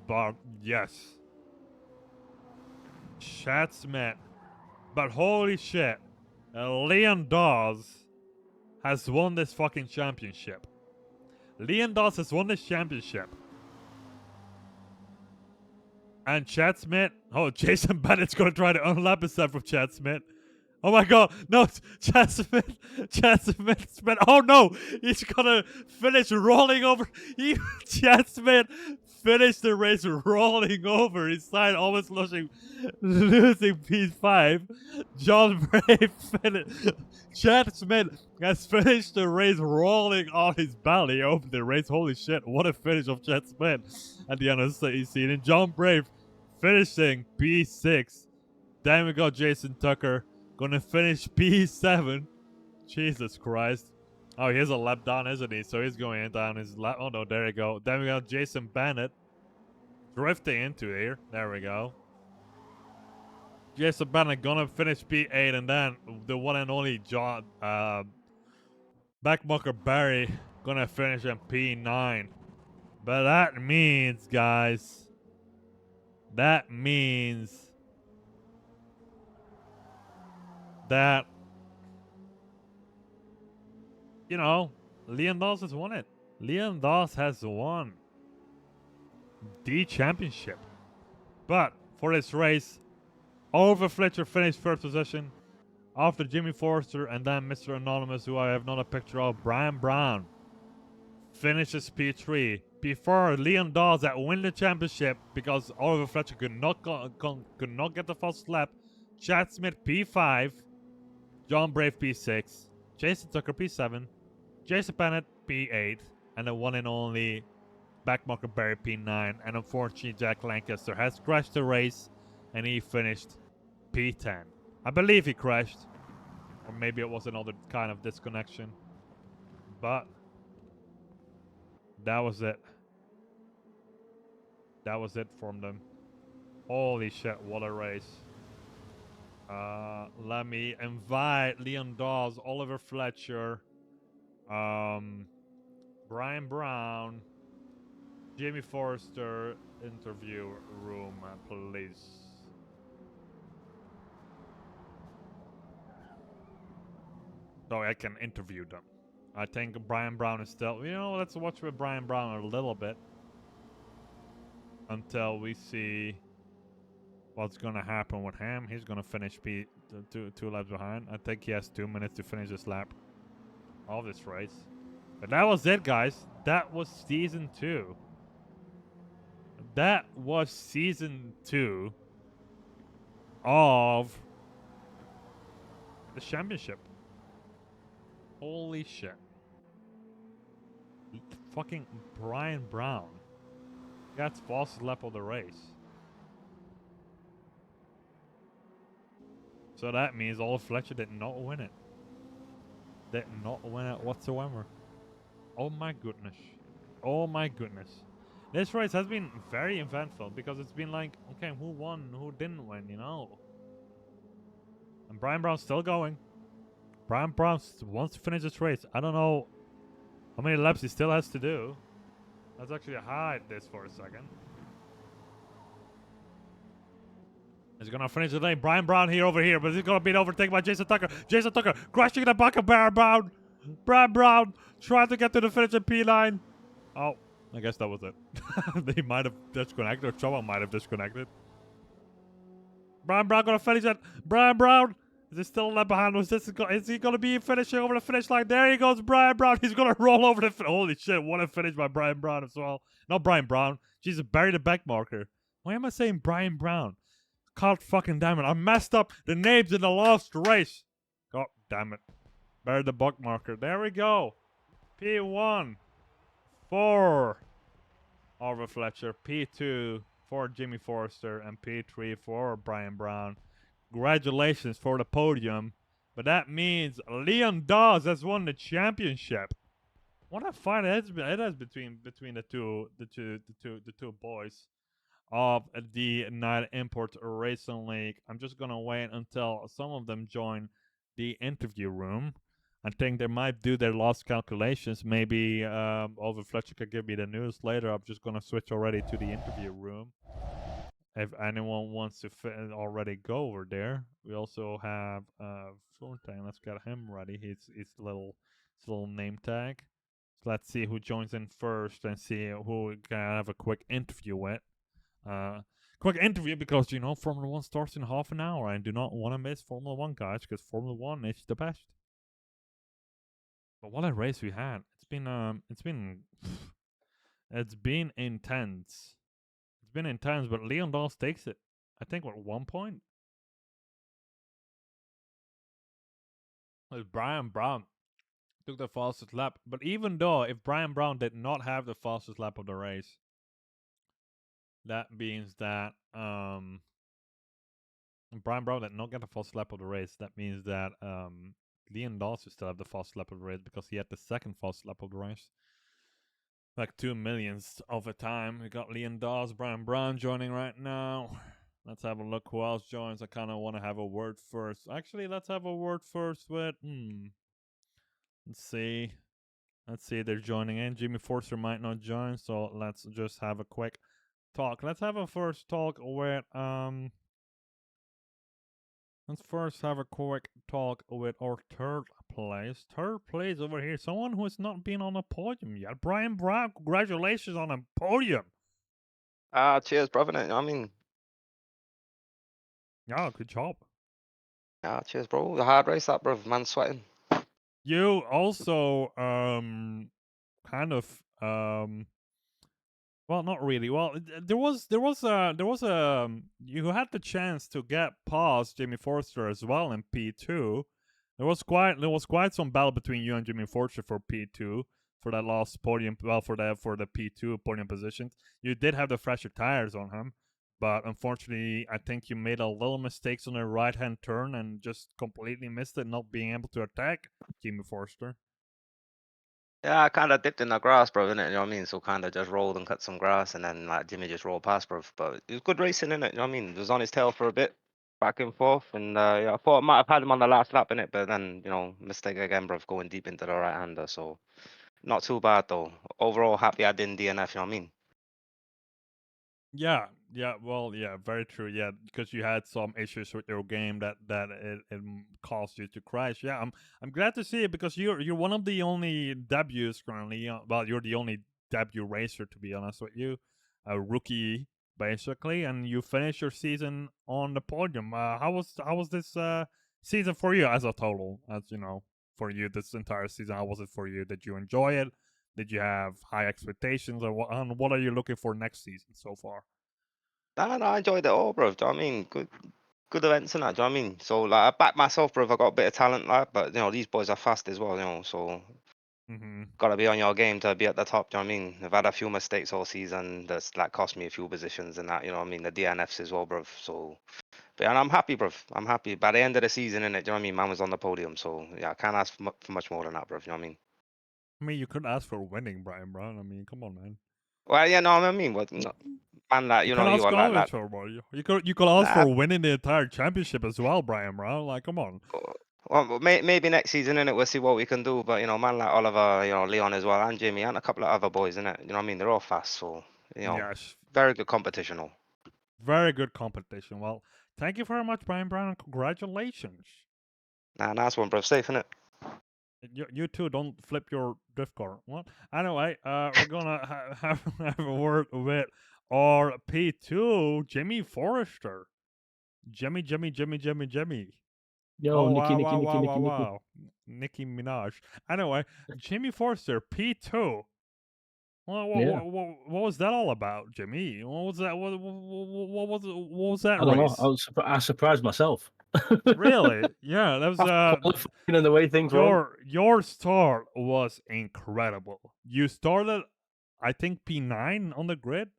[SPEAKER 1] But yes, Chad Smith. But holy shit, Leon Dawes has won this fucking championship. Leon Dawes has won this championship. And Chad Smith. Oh, Jason Bennett's going to try to unlap himself with Chad Smith. Oh my god. No, Chad Smith. Chad Smith. Oh no. He's going to finish rolling over. Chad Smith finished the race rolling over his side, almost losing P5. John Bray finished. Chad Smith has finished the race rolling on his belly over the race. Holy shit. What a finish of Chad Smith at the end of the season. And John Brave finishing P6. Then we got Jason Tucker gonna finish P7. Jesus Christ. Oh, he has a lap down, isn't he? So he's going down his lap. Oh no, there you go. Then we got Jason Bennett drifting into here. There we go. Jason Bennett gonna finish P8, and then the one and only John backmarker Barry gonna finish in P9. But that means, guys, that means that, you know, Leon Dawes has won it. Leon Dawes has won the championship. But for this race, Oliver Fletcher finished first position after Jimmy Forrester, and then Mr. Anonymous, who I have not a picture of, Brian Brown, finishes P3 before Leon Dawes that win the championship because Oliver Fletcher could not get the first lap. Chad Smith P5, John Brave P6, Jason Tucker P7, Jason Bennett P8, and the one and only backmarker Barry P9. And unfortunately, Jack Lancaster has crashed the race, and he finished P10. I believe he crashed, or maybe it was another kind of disconnection. But that was it. That was it from them. Holy shit, what a race. Let me invite Leon Dawes, Oliver Fletcher, Brian Brown, Jamie Forrester, interview room, please. So I can interview them. I think Brian Brown is still, let's watch with Brian Brown a little bit. Until we see what's gonna happen with him. He's gonna finish two laps behind. I think he has 2 minutes to finish this lap of this race. But that was it, guys. That was season 2. That was season 2 of the championship. Holy shit. Fucking Brian Brown. That's fastest lap of the race. So that means Oliver Fletcher did not win it. Did not win it whatsoever. Oh my goodness. Oh my goodness. This race has been very eventful because it's been like, okay, who won, who didn't win, And Brian Brown's still going. Brian Brown wants to finish this race. I don't know how many laps he still has to do. Let's actually hide this for a second. He's gonna finish the lane. Brian Brown here over here, but he's gonna be overtaken by Jason Tucker. Jason Tucker crashing in the back of Brian Brown. Brian Brown trying to get to the finish at P9. Oh, I guess that was it. They might have disconnected, or someone might have disconnected. Brian Brown gonna finish it. Brian Brown. Is he still a lap behind? Is he gonna be finishing over the finish line? There he goes, Brian Brown. He's gonna roll over the holy shit, what a finish by Brian Brown as well. Not Brian Brown. Jesus, bury the back marker. Why am I saying Brian Brown? God fucking damn it. I messed up the names in the last race. God damn it. Bury the back marker. There we go. P1 for Oliver Fletcher. P2 for Jimmy Forrester. And P3 for Brian Brown. Congratulations for the podium, but that means Leon Dawes has won the championship. What a fight it is between the two boys of the Night Import Racing League. I'm just gonna wait until some of them join the interview room. I think they might do their last calculations. Maybe Oliver Fletcher could give me the news later. I'm just gonna switch already to the interview room. If anyone wants to already go over there, we also have Fontaine. Let's get him ready. His little name tag. So let's see who joins in first and see who we can have a quick interview with. Quick interview because Formula 1 starts in half an hour. I do not want to miss Formula 1, guys, because Formula 1 is the best. But what a race we had! It's been intense. Been intense, but Leon Dawes takes it. I think at 1 point. Brian Brown took the fastest lap. But even though if Brian Brown did not have the fastest lap of the race, that means that Brian Brown did not get the fastest lap of the race. That means that Leon Dawes will still have the fastest lap of the race because he had the second fastest lap of the race. Like 2 millionths of a time. We got Leon Dawes, Brian Brown joining right now. Let's have a look who else joins. I kind of want to have a word first. Actually, let's have a word first with... Let's see. They're joining in. Jimmy Forster might not join, so let's just have a quick talk. Let's have a first talk with... Let's first have a quick talk with our third place. Third place over here. Someone who has not been on a podium yet. Brian Brown, congratulations on a podium.
[SPEAKER 2] Cheers, brother.
[SPEAKER 1] Yeah, good job.
[SPEAKER 2] Cheers, bro. The hard race, that, bro. Man sweating.
[SPEAKER 1] You also, kind of, well, not really. Well, you had the chance to get past Jamie Forster as well in P2, There was quite some battle between you and Jimmy Fortune for P2 for that last podium. Well, for the P2 podium positions, you did have the fresher tires on him, but unfortunately, I think you made a little mistakes on the right hand turn and just completely missed it, not being able to attack Jimmy Forster.
[SPEAKER 2] Yeah, I kind of dipped in the grass, bro, innit? You know what I mean? So kind of just rolled and cut some grass, and then like Jimmy just rolled past, bro. But it was good racing, innit? You know what I mean? It was on his tail for a bit, back and forth, and yeah, I thought I might have had him on the last lap, innit? But then mistake again, bro, going deep into the right hander. So not too bad though. Overall, happy I didn't DNF. You know what I mean?
[SPEAKER 1] Yeah, yeah, well, yeah, very true. Yeah, because you had some issues with your game that it caused you to crash. Yeah, I'm glad to see it because you're one of the only debuts currently. Well, you're the only debut racer to be honest with you, a rookie basically, and you finished your season on the podium. How was this season for you as a total? As you know, for you this entire season, how was it for you? Did you enjoy it? Did you have high expectations, or what are you looking for next season so far?
[SPEAKER 2] Nah, I enjoyed it all, bro. Do you know what I mean? Good events and that. Do you know what I mean? So like, I back myself, bro. I got a bit of talent, like, but these boys are fast as well. So
[SPEAKER 1] Mm-hmm.
[SPEAKER 2] gotta be on your game to be at the top. Do you know what I mean? I've had a few mistakes all season that's like cost me a few positions and that. You know what I mean? The DNFs as well, bro. So, but and I'm happy, bro. I'm happy. By the end of the season, innit? Do you know what I mean? Man was on the podium, so yeah, I can't ask for much more than that, bro. You know what I mean?
[SPEAKER 1] I mean, you could ask for winning, Brian Brown. I mean, come on, man.
[SPEAKER 2] Well, yeah, no, I mean, what, no, man, like
[SPEAKER 1] You can
[SPEAKER 2] you
[SPEAKER 1] ask
[SPEAKER 2] are
[SPEAKER 1] always for more. You could ask
[SPEAKER 2] nah,
[SPEAKER 1] for winning the entire championship as well, Brian Brown. Like, come on.
[SPEAKER 2] well, maybe next season, innit? We'll see what we can do. But man like Oliver, Leon as well, and Jimmy, and a couple of other boys, innit? You know what I mean? They're all fast, so
[SPEAKER 1] Yes,
[SPEAKER 2] very good competition. All.
[SPEAKER 1] very good competition. Well, thank you very much, Brian Brown, and congratulations.
[SPEAKER 2] Nah, nice one, bro. Safe, innit?
[SPEAKER 1] You too. Don't flip your drift car. What? Anyway, we're gonna have a word with our P2 Jimmy Forrester. Jimmy.
[SPEAKER 3] Yo,
[SPEAKER 1] Oh
[SPEAKER 3] Nicky,
[SPEAKER 1] wow,
[SPEAKER 3] Nicky,
[SPEAKER 1] wow,
[SPEAKER 3] Nicky,
[SPEAKER 1] wow,
[SPEAKER 3] Nicky,
[SPEAKER 1] wow,
[SPEAKER 3] Nicky.
[SPEAKER 1] wow. Nicki Minaj. Anyway, Jimmy Forster, P2. Well,
[SPEAKER 3] Yeah,
[SPEAKER 1] what was that all about, Jimmy? What was that? What was that
[SPEAKER 3] I don't know.
[SPEAKER 1] race?
[SPEAKER 3] I surprised myself.
[SPEAKER 1] Really? Yeah, that was
[SPEAKER 3] After qualifying and the way things went.
[SPEAKER 1] your start was incredible. You started, I think, P9 on the grid,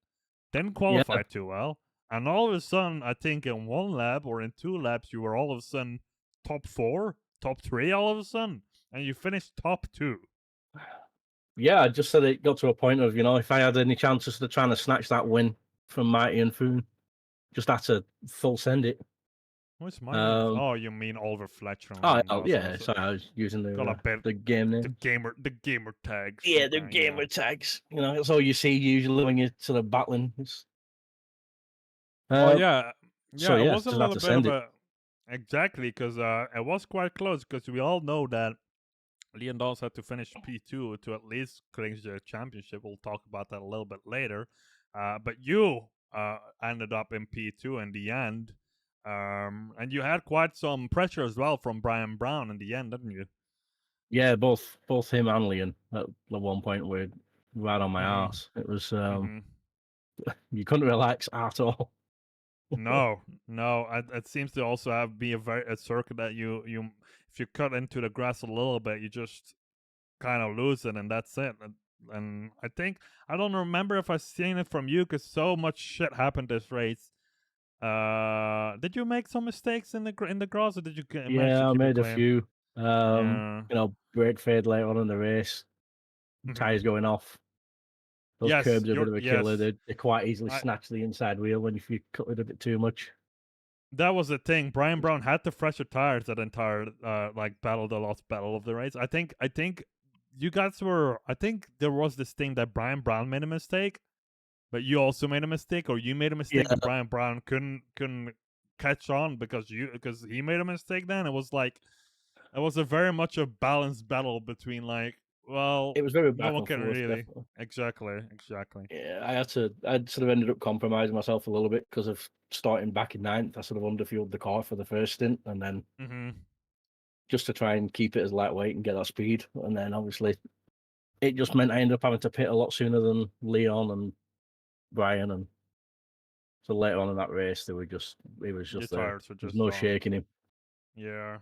[SPEAKER 1] didn't
[SPEAKER 3] Yeah,
[SPEAKER 1] qualify too well, and all of a sudden, I think in one lap or in two laps, you were all of a sudden top four, top three, all of a sudden, and you finished top two.
[SPEAKER 3] yeah. I just said it got to a point of if I had any chances to trying to snatch that win from Mighty and Foon, just had to full send it.
[SPEAKER 1] What's my info?
[SPEAKER 3] Um,
[SPEAKER 1] Oh, you mean Oliver Fletcher and
[SPEAKER 3] oh
[SPEAKER 1] Liam Dawson?
[SPEAKER 3] yeah. Sorry, I was using
[SPEAKER 1] Got a bit
[SPEAKER 3] the game
[SPEAKER 1] the
[SPEAKER 3] names.
[SPEAKER 1] gamer tags.
[SPEAKER 3] Yeah, the
[SPEAKER 1] Okay, yeah.
[SPEAKER 3] gamer tags. That's all you see usually when you're sort of battling.
[SPEAKER 1] Well,
[SPEAKER 3] Uh,
[SPEAKER 1] yeah,
[SPEAKER 3] so
[SPEAKER 1] yeah. It
[SPEAKER 3] yeah,
[SPEAKER 1] was a
[SPEAKER 3] just had
[SPEAKER 1] little
[SPEAKER 3] to
[SPEAKER 1] bit of
[SPEAKER 3] send it.
[SPEAKER 1] a exactly because it was quite close because we all know that Leon Dawson had to finish P2 to at least clinch the championship. We'll talk about that a little bit later. But you ended up in P2 in the end. And you had quite some pressure as well from Brian Brown in the end, didn't you?
[SPEAKER 3] Yeah, both him and Leon at one point were right on my
[SPEAKER 1] Mm-hmm.
[SPEAKER 3] ass. It was
[SPEAKER 1] Mm-hmm.
[SPEAKER 3] you couldn't relax at all.
[SPEAKER 1] No, no. It seems to also have be a circuit that you if you cut into the grass a little bit, you just kind of lose it, and that's it. And I think I don't remember if I seen it from you because so much shit happened this race. Did you make some mistakes in the grass, or did you manage to
[SPEAKER 3] Yeah, I
[SPEAKER 1] keep it
[SPEAKER 3] made a
[SPEAKER 1] clean?
[SPEAKER 3] few.
[SPEAKER 1] Yeah.
[SPEAKER 3] Brake fade later on in the race,
[SPEAKER 1] Hmm.
[SPEAKER 3] tires going off. Those curbs are a bit of a killer.
[SPEAKER 1] Yes.
[SPEAKER 3] They quite easily
[SPEAKER 1] I
[SPEAKER 3] snatch the inside wheel when if you cut it a bit too much.
[SPEAKER 1] That was the thing. Brian Brown had the fresher tires that entire battle, the last battle of the race. I think you guys were. I think there was this thing that Brian Brown made a mistake, but you also made a mistake, or you made a mistake,
[SPEAKER 3] Yeah,
[SPEAKER 1] and Brian Brown couldn't catch on because he made a mistake. Then it was a very much a balanced battle between well,
[SPEAKER 3] it was very
[SPEAKER 1] no
[SPEAKER 3] back
[SPEAKER 1] one
[SPEAKER 3] and
[SPEAKER 1] can
[SPEAKER 3] forth,
[SPEAKER 1] really
[SPEAKER 3] definitely.
[SPEAKER 1] exactly.
[SPEAKER 3] Yeah, I'd sort of ended up compromising myself a little bit because of starting back in ninth. I sort of underfueled the car for the first stint, and then
[SPEAKER 1] Mm-hmm.
[SPEAKER 3] just to try and keep it as lightweight and get that speed. And then obviously it just meant I ended up having to pit a lot sooner than Leon and Brian. And so later on in that race, it was
[SPEAKER 1] Your
[SPEAKER 3] just there.
[SPEAKER 1] tires were
[SPEAKER 3] There's
[SPEAKER 1] just
[SPEAKER 3] no
[SPEAKER 1] done.
[SPEAKER 3] shaking him.
[SPEAKER 1] Yeah.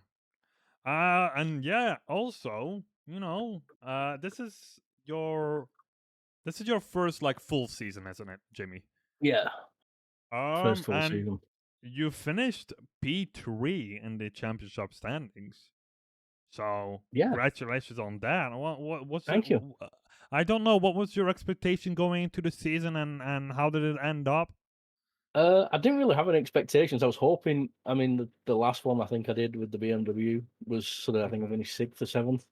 [SPEAKER 1] And yeah, also, this is your first like full season, isn't it, Jimmy?
[SPEAKER 3] Yeah, first full
[SPEAKER 1] And
[SPEAKER 3] season.
[SPEAKER 1] you finished P3 in the championship standings. So
[SPEAKER 3] Yeah,
[SPEAKER 1] congratulations on that. What's
[SPEAKER 3] thank you.
[SPEAKER 1] I don't know, what was your expectation going into the season, and how did it end up?
[SPEAKER 3] I didn't really have any expectations. I was hoping. I mean, the last one I think I did with the BMW was so that I think I
[SPEAKER 1] Mhm.
[SPEAKER 3] finished 6th or 7th.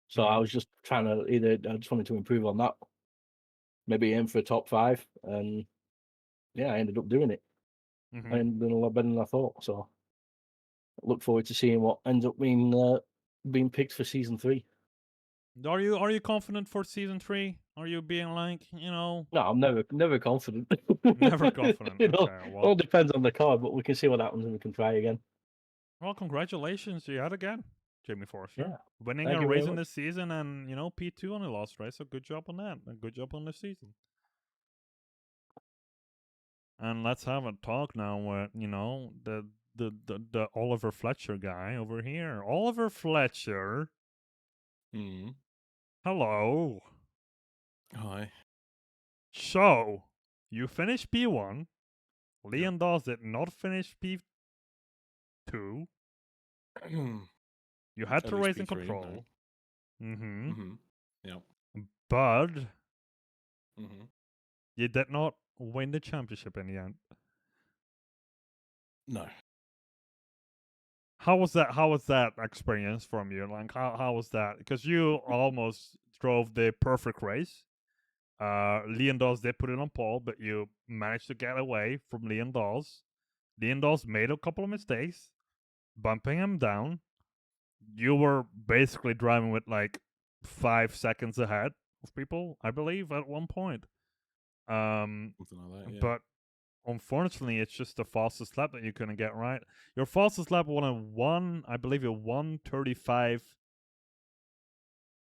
[SPEAKER 3] So I
[SPEAKER 1] Mhm.
[SPEAKER 3] was just trying to I just wanted to improve on that, maybe aim for a top 5, and yeah, I ended up doing it. I
[SPEAKER 1] Mhm.
[SPEAKER 3] ended up doing a lot better than I thought. So I look forward to seeing what ends up being picked for season 3.
[SPEAKER 1] Are you confident for season 3? Are you being like,
[SPEAKER 3] No, I'm never confident.
[SPEAKER 1] never confident? Okay,
[SPEAKER 3] All depends on the car, but we can see what happens and we can try again.
[SPEAKER 1] well, congratulations yet again, Jamie Forster,
[SPEAKER 3] Yeah,
[SPEAKER 1] winning
[SPEAKER 3] thank
[SPEAKER 1] a
[SPEAKER 3] you
[SPEAKER 1] race
[SPEAKER 3] very
[SPEAKER 1] in
[SPEAKER 3] much.
[SPEAKER 1] this season, and P2 on the last race. So good job on that, and good job on the season. And let's have a talk now with the Oliver Fletcher guy over here. Oliver Fletcher,
[SPEAKER 4] Mm.
[SPEAKER 1] hello.
[SPEAKER 4] Hi.
[SPEAKER 1] So you finished P1. Leon Dawes did not finish P2. You had
[SPEAKER 4] At
[SPEAKER 1] to
[SPEAKER 4] least
[SPEAKER 1] race in
[SPEAKER 4] P3, no.
[SPEAKER 1] control. Mm-hmm.
[SPEAKER 4] Mm-hmm. Yep.
[SPEAKER 1] But
[SPEAKER 4] Mm-hmm.
[SPEAKER 1] you did not win the championship in the end.
[SPEAKER 4] No.
[SPEAKER 1] How was that? How was that experience from you? Like, how was that? Because you almost drove the perfect race. Leon Dawes did put it on pole, but you managed to get away from Leon Dawes. Leon Dawes made a couple of mistakes, bumping him down. You were basically driving with like 5 seconds ahead of people, I believe, at one point.
[SPEAKER 4] Something like that, yeah.
[SPEAKER 1] But unfortunately, it's just the fastest lap that you couldn't get right. Your fastest lap won I believe, a 1:35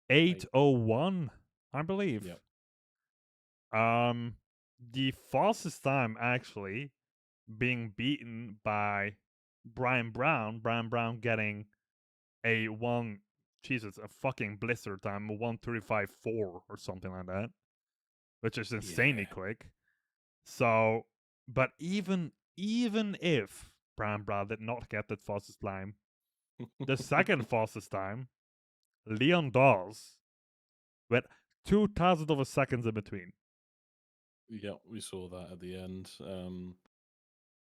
[SPEAKER 1] 8:01, I believe.
[SPEAKER 4] Yep.
[SPEAKER 1] The fastest time actually being beaten by Brian Brown. Brian Brown getting a fucking blizzard time, a 1:35.4 or something like that, which is insanely
[SPEAKER 4] Yeah.
[SPEAKER 1] quick. So, but even if Brian Brown did not get that fastest time, the second fastest time, Leon Dawes, with 2,000 of a seconds in between.
[SPEAKER 4] Yep, we saw that at the end.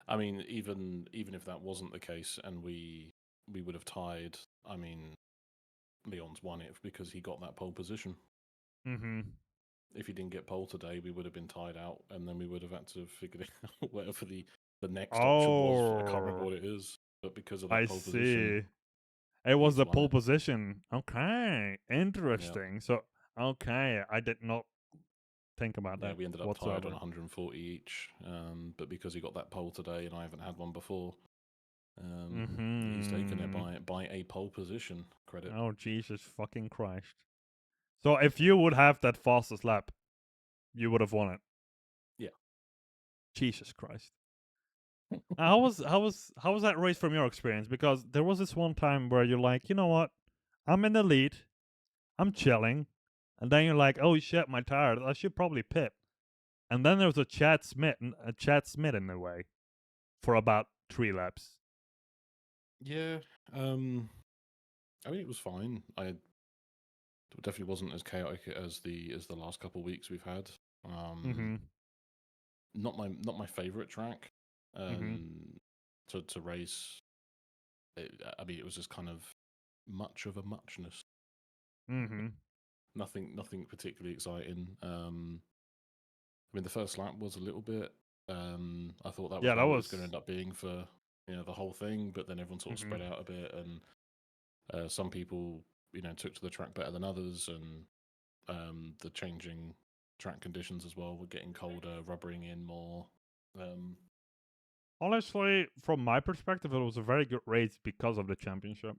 [SPEAKER 4] I mean, even if that wasn't the case and we would have tied, I mean, Leon's won it because he got that pole position.
[SPEAKER 1] Mm-hmm.
[SPEAKER 4] If he didn't get pole today, we would have been tied out, and then we would have had to figure it out whatever the next option was. I can't remember what it is, but because of that
[SPEAKER 1] I
[SPEAKER 4] pole position,
[SPEAKER 1] see. It was
[SPEAKER 4] he's
[SPEAKER 1] the
[SPEAKER 4] won
[SPEAKER 1] pole
[SPEAKER 4] it.
[SPEAKER 1] position. Okay,
[SPEAKER 4] Yep.
[SPEAKER 1] interesting. So, okay, I did not think about
[SPEAKER 4] Yeah,
[SPEAKER 1] that
[SPEAKER 4] we ended up tied on
[SPEAKER 1] whatsoever.
[SPEAKER 4] 140 each, but because he got that pole today and I haven't had one before, he's taken it by a pole position. Credit.
[SPEAKER 1] Oh, Jesus fucking Christ. So if you would have that fastest lap, you would have won it.
[SPEAKER 4] Yeah.
[SPEAKER 1] Jesus Christ. How was that race from your experience? Because there was this one time where you're like, you know what? I'm in the lead. I'm chilling. And then you're like, oh shit, my tire. I should probably pit. And then there was a Chad Smith in the way for about 3 laps.
[SPEAKER 4] Yeah. I mean, it was fine. It definitely wasn't as chaotic as the last couple of weeks we've had.
[SPEAKER 1] Mm-hmm.
[SPEAKER 4] Not my favorite track.
[SPEAKER 1] Mm-hmm.
[SPEAKER 4] To race. I mean, it was just kind of much of a muchness.
[SPEAKER 1] Mm-hmm.
[SPEAKER 4] Nothing particularly exciting. I mean, the first lap was a little bit. I thought that was
[SPEAKER 1] Yeah, that
[SPEAKER 4] how it was
[SPEAKER 1] was.
[SPEAKER 4] going to end up being for the whole thing, but then everyone sort of spread out a bit, and some people took to the track better than others, and the changing track conditions as well were getting colder, rubbering in more.
[SPEAKER 1] Honestly, from my perspective, it was a very good race because of the championship.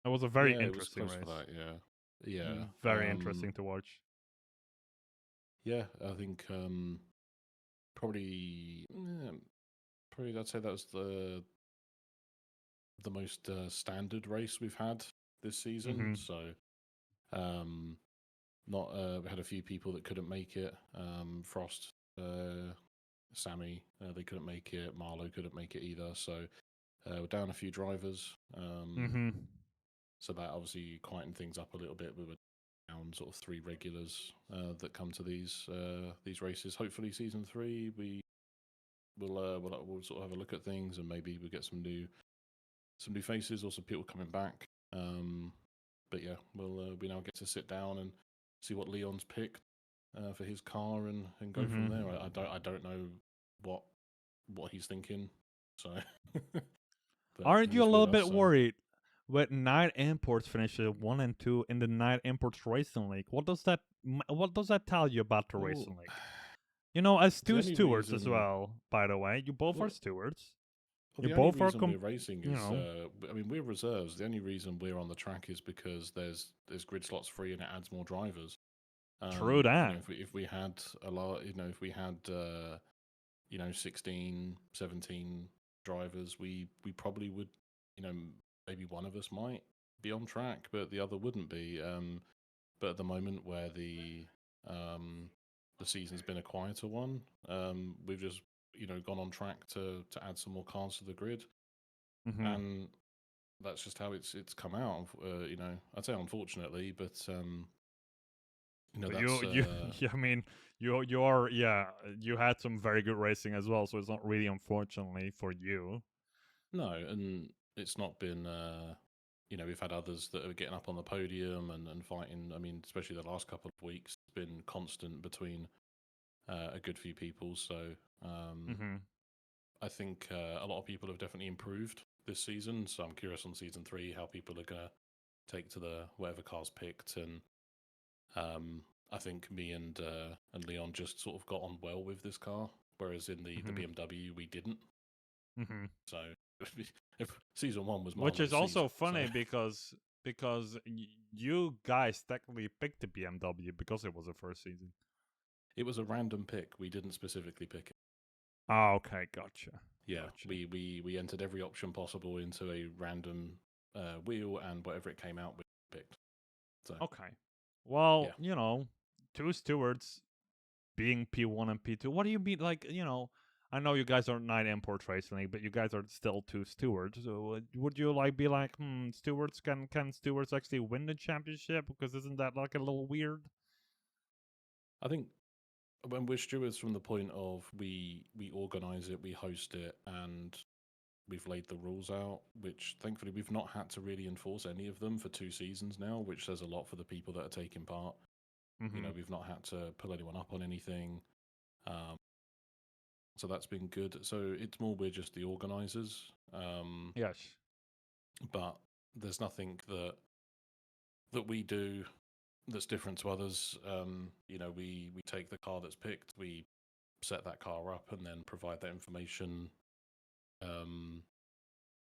[SPEAKER 1] It was a very
[SPEAKER 4] Yeah, it was
[SPEAKER 1] interesting
[SPEAKER 4] close for
[SPEAKER 1] race.
[SPEAKER 4] that. Yeah.
[SPEAKER 1] Very interesting to watch.
[SPEAKER 4] Yeah, I think probably I'd say that was the the most standard race we've had this season. So, we had a few people that couldn't make it. Frost, Sammy, they couldn't make it. Marlo couldn't make it either. So we're down a few drivers. So that obviously quietened things up a little bit. We were down sort of 3 regulars that come to these races. Hopefully, season 3 we'll sort of have a look at things, and maybe we'll get some new faces or some people coming back. But yeah, we now get to sit down and see what Leon's picked for his car and go from there. I don't know what he's thinking. So,
[SPEAKER 1] aren't you a little bit worried with Night Imports finishes 1 and 2 in the Night Imports Racing League? What does that tell you about the Racing League? You know, as 2 stewards as well. By the way, you both are stewards.
[SPEAKER 4] Well, the only reason we're racing is, I mean, we're reserves. The only reason we're on the track is because there's grid slots free and it adds more drivers.
[SPEAKER 1] True that.
[SPEAKER 4] You know, if we had a lot, if we had 16, 17 drivers, we probably would, maybe one of us might be on track, but the other wouldn't be. But at the moment where the season's been a quieter one, we've just gone on track to add some more cars to the grid, and that's just how it's come out. I'd say unfortunately, but
[SPEAKER 1] I mean, you had some very good racing as well, so it's not really unfortunately for you.
[SPEAKER 4] No, and it's not been. We've had others that are getting up on the podium and fighting. I mean, especially the last couple of weeks, it's been constant between a good few people. So I think a lot of people have definitely improved this season. So I'm curious on season 3 how people are gonna take to the whatever car's picked. And I think me and Leon just sort of got on well with this car, whereas in the BMW we didn't. So if season 1 was
[SPEAKER 1] which is also funny
[SPEAKER 4] so.
[SPEAKER 1] because you guys technically picked the BMW because it was the first season.
[SPEAKER 4] It was a random pick. We didn't specifically pick it.
[SPEAKER 1] Oh, okay, gotcha.
[SPEAKER 4] Yeah, we entered every option possible into a random wheel, and whatever it came out with, picked. So
[SPEAKER 1] okay, well, yeah. 2 stewards being P1 and P2. What do you mean? Like, I know you guys are Night Import Racing League, but you guys are still 2 stewards. So would you be like, stewards can stewards actually win the championship? Because isn't that like a little weird?
[SPEAKER 4] I think when we're stewards, from the point of we organize it, we host it, and we've laid the rules out, which thankfully we've not had to really enforce any of them for 2 seasons now, which says a lot for the people that are taking part. We've not had to pull anyone up on anything. So that's been good. So it's more we're just the organizers.
[SPEAKER 1] Yes.
[SPEAKER 4] But there's nothing that we do that's different to others. We take the car that's picked, we set that car up, and then provide that information on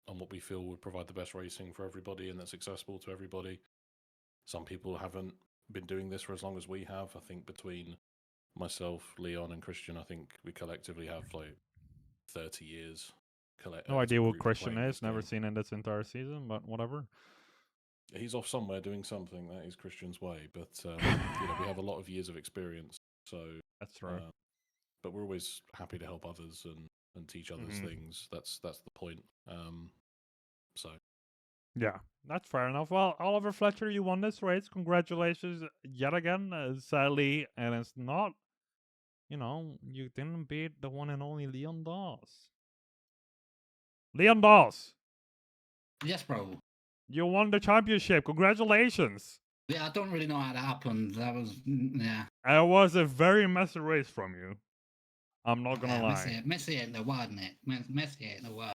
[SPEAKER 4] what we feel would provide the best racing for everybody and that's accessible to everybody. Some people haven't been doing this for as long as we have. I think between myself, Leon, and Christian, I think we collectively have like 30 years.
[SPEAKER 1] No idea what Christian is. Never seen in this entire season, but whatever.
[SPEAKER 4] He's off somewhere doing something. That is Christian's way. But we have a lot of years of experience. So
[SPEAKER 1] that's right.
[SPEAKER 4] But we're always happy to help others and teach others things. That's the point. So.
[SPEAKER 1] Yeah, that's fair enough. Well, Oliver Fletcher, you won this race. Congratulations yet again. Sadly, and it's not, you didn't beat the one and only Leon Dawes. Leon Dawes.
[SPEAKER 5] Yes, bro.
[SPEAKER 1] You won the championship. Congratulations.
[SPEAKER 5] Yeah, I don't really know how that happened. That was, yeah.
[SPEAKER 1] It was a very messy race from you. I'm not gonna lie.
[SPEAKER 5] Messy ain't the word, Nick. Messy ain't the word.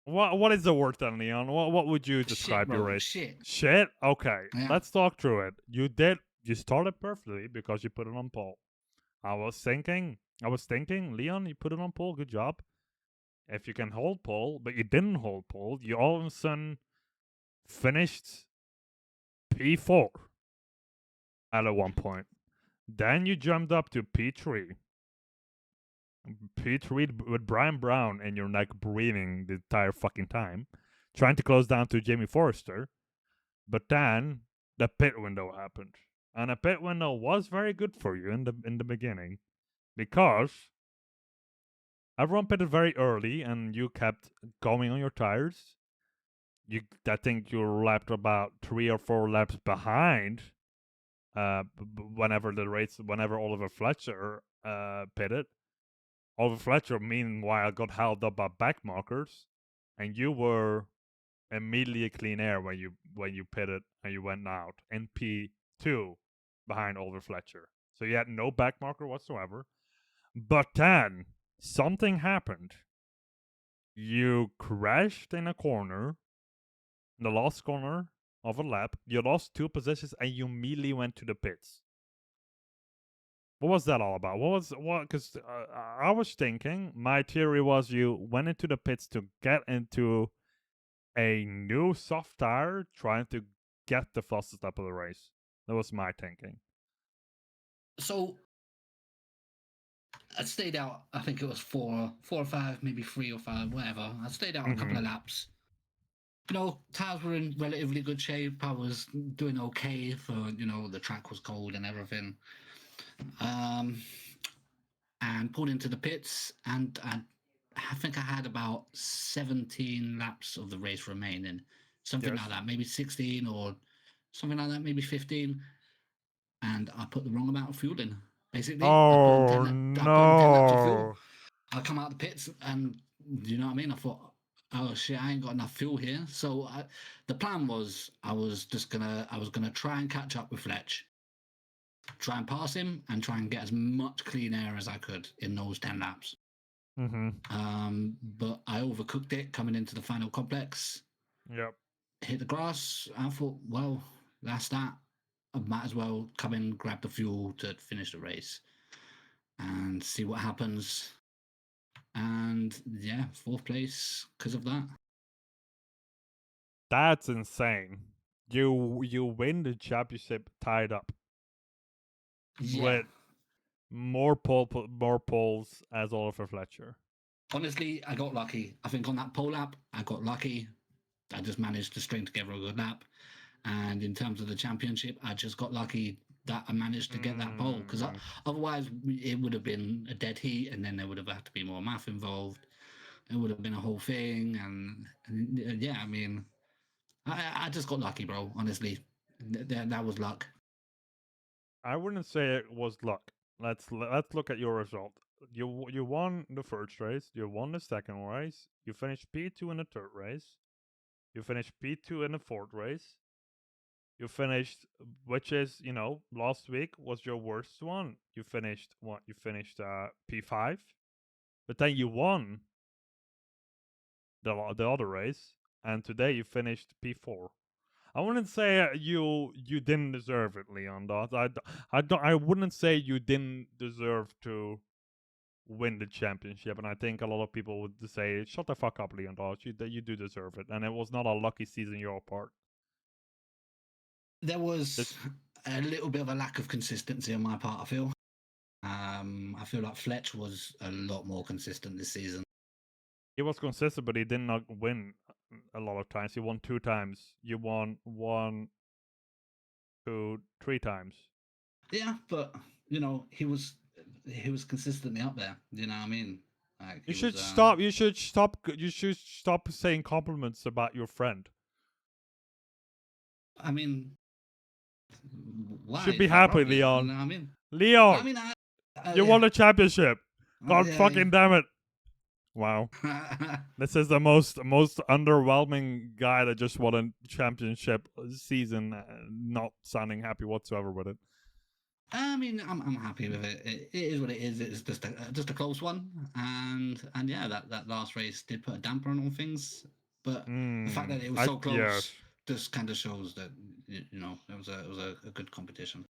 [SPEAKER 1] What is the word then, Leon? What would you describe your race? Shit? Okay, let's talk through it. You started perfectly because you put it on pole. I was thinking, Leon, you put it on pole, good job. If you can hold pole, but you didn't hold pole, you all of a sudden finished P4 at one point. Then you jumped up to P3. P3 with Brian Brown in your neck breathing the entire fucking time. trying to close down to Jamie Forrester. But then the pit window happened. And a pit window was very good for you in the beginning because everyone pitted very early and you kept going on your tires. I think you lapped about 3 or 4 laps behind whenever Oliver Fletcher pitted. Oliver Fletcher, meanwhile, got held up by back markers, and you were immediately clean air when you pitted and you went out in P2 behind Oliver Fletcher. So you had no back marker whatsoever. But then something happened. You crashed in a corner, the last corner of a lap. You lost 2 positions and you immediately went to the pits. What was that all about? Because I was thinking, my theory was you went into the pits to get into a new soft tire, trying to get the fastest lap of the race. That was my thinking.
[SPEAKER 5] So I stayed out. I think it was four or five, maybe 3 or 5, whatever. I stayed out a couple of laps. You know, tires were in relatively good shape. I was doing okay for, you know, the track was cold and everything. And pulled into the pits, and I think I had about 17 laps of the race remaining, something like that, maybe 16 or something like that, maybe 15. And I put the wrong amount of fuel in. Basically,
[SPEAKER 1] Oh,
[SPEAKER 5] I put in 10 laps of fuel.
[SPEAKER 1] no.
[SPEAKER 5] I come out the pits, and you know what I mean. I thought, oh shit, I ain't got enough fuel here. So the plan was, I was gonna try and catch up with Fletch, try and pass him, and try and get as much clean air as I could in those 10 laps. But I overcooked it coming into the final complex.
[SPEAKER 1] Yep.
[SPEAKER 5] Hit the grass. I thought, well, that's that. I might as well come in, grab the fuel to finish the race and see what happens. And yeah, 4th place because of that.
[SPEAKER 1] That's insane. You win the championship tied up with more poles as Oliver Fletcher.
[SPEAKER 5] Honestly, I got lucky. I think on that pole lap, I got lucky. I just managed to string together a good lap. And in terms of the championship, I just got lucky that I managed to get that pole, because otherwise it would have been a dead heat, and then there would have had to be more math involved. It would have been a whole thing, and yeah, I mean, I just got lucky, bro. Honestly, that was luck.
[SPEAKER 1] I wouldn't say it was luck. Let's look at your result. You won the first race. You won the second race. You finished P2 in the third race. You finished P2 in the fourth race. You finished, which is, you know, last week was your worst one. You finished what? You finished P5, but then you won the other race, and today you finished P4. I wouldn't say you didn't deserve it, Leon. I wouldn't say you didn't deserve to win the championship, and I think a lot of people would say, "Shut the fuck up, Leon Dodge. You do deserve it," and it was not a lucky season your part.
[SPEAKER 5] There was a little bit of a lack of consistency on my part, I feel. I feel like Fletch was a lot more consistent this season.
[SPEAKER 1] He was consistent, but he did not win a lot of times. He won 2 times. You won 1, 2, 3 times.
[SPEAKER 5] Yeah, but you know, he was consistently up there. You know what I mean? Like,
[SPEAKER 1] You should stop. You should stop. You should stop saying compliments about your friend.
[SPEAKER 5] I mean, why?
[SPEAKER 1] Should be happy, Leon.
[SPEAKER 5] You know what I mean?
[SPEAKER 1] Leon,
[SPEAKER 5] I mean,
[SPEAKER 1] you won the championship. God
[SPEAKER 5] yeah,
[SPEAKER 1] fucking damn it! Wow, this is the most underwhelming guy that just won a championship season, not sounding happy whatsoever with it.
[SPEAKER 5] I mean, I'm happy with it. It is what it is. It's just a close one, and yeah, that last race did put a damper on all things. But the fact that it was so close just kind of shows that, you know, it was a good competition.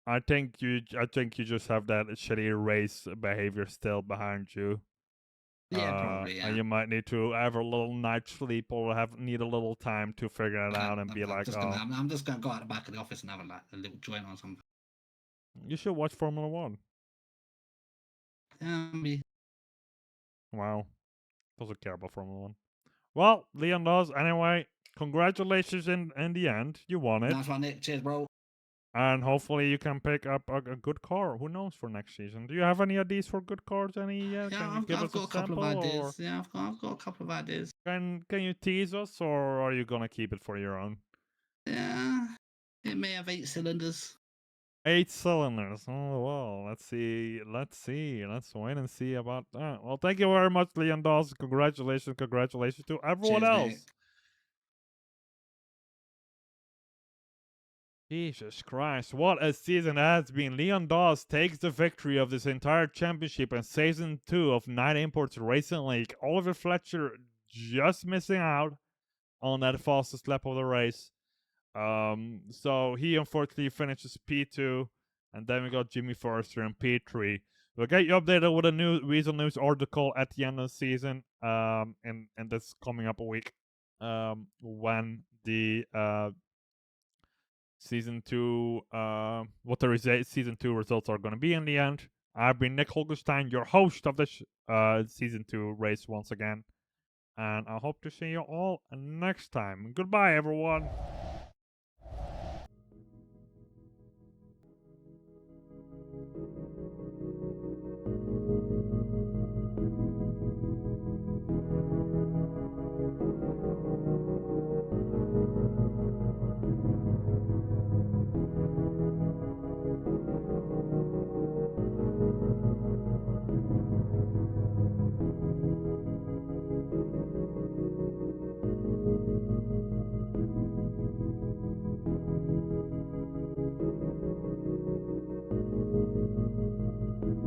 [SPEAKER 1] I think you just have that shitty race behavior still behind you.
[SPEAKER 5] Yeah, probably. Yeah.
[SPEAKER 1] And you might need to have a little night's sleep or need a little time to figure it out and be like,
[SPEAKER 5] I'm just gonna go out the back of the office and have a little joint or something.
[SPEAKER 1] You should watch Formula 1.
[SPEAKER 5] Me.
[SPEAKER 1] Wow. Doesn't care about Formula 1. Well, Leon does. Anyway, congratulations in the end. You won it.
[SPEAKER 5] Nice one, Nick. Cheers, bro.
[SPEAKER 1] And hopefully you can pick up a good car. Who knows for next season? Do you have any ideas for good cars? Any?
[SPEAKER 5] Yeah,
[SPEAKER 1] Can you
[SPEAKER 5] I've,
[SPEAKER 1] give
[SPEAKER 5] I've
[SPEAKER 1] us
[SPEAKER 5] got
[SPEAKER 1] a
[SPEAKER 5] a couple of
[SPEAKER 1] sample,
[SPEAKER 5] ideas.
[SPEAKER 1] or
[SPEAKER 5] Yeah, I've got a couple of ideas.
[SPEAKER 1] can you tease us, or are you gonna keep it for your own?
[SPEAKER 5] Yeah, it may have 8 cylinders.
[SPEAKER 1] 8 cylinders. Oh well, let's see. Let's wait and see about that. Well, thank you very much, Leon Dawes. Congratulations to everyone
[SPEAKER 5] Cheers,
[SPEAKER 1] else.
[SPEAKER 5] Nick.
[SPEAKER 1] Jesus Christ, what a season it has been. Leon Dawes takes the victory of this entire championship in Season 2 of Night Imports Racing League. Oliver Fletcher just missing out on that fastest lap of the race. So he unfortunately finishes P2, and then we got Jimmy Forrester in P3. We'll get you updated with a new Weasel News article at the end of the season, in this coming up a week, when the Season 2, what the Season 2 results are going to be in the end. I've been Nick Holgerstein, your host of this Season 2 race once again. And I hope to see you all next time. Goodbye, everyone.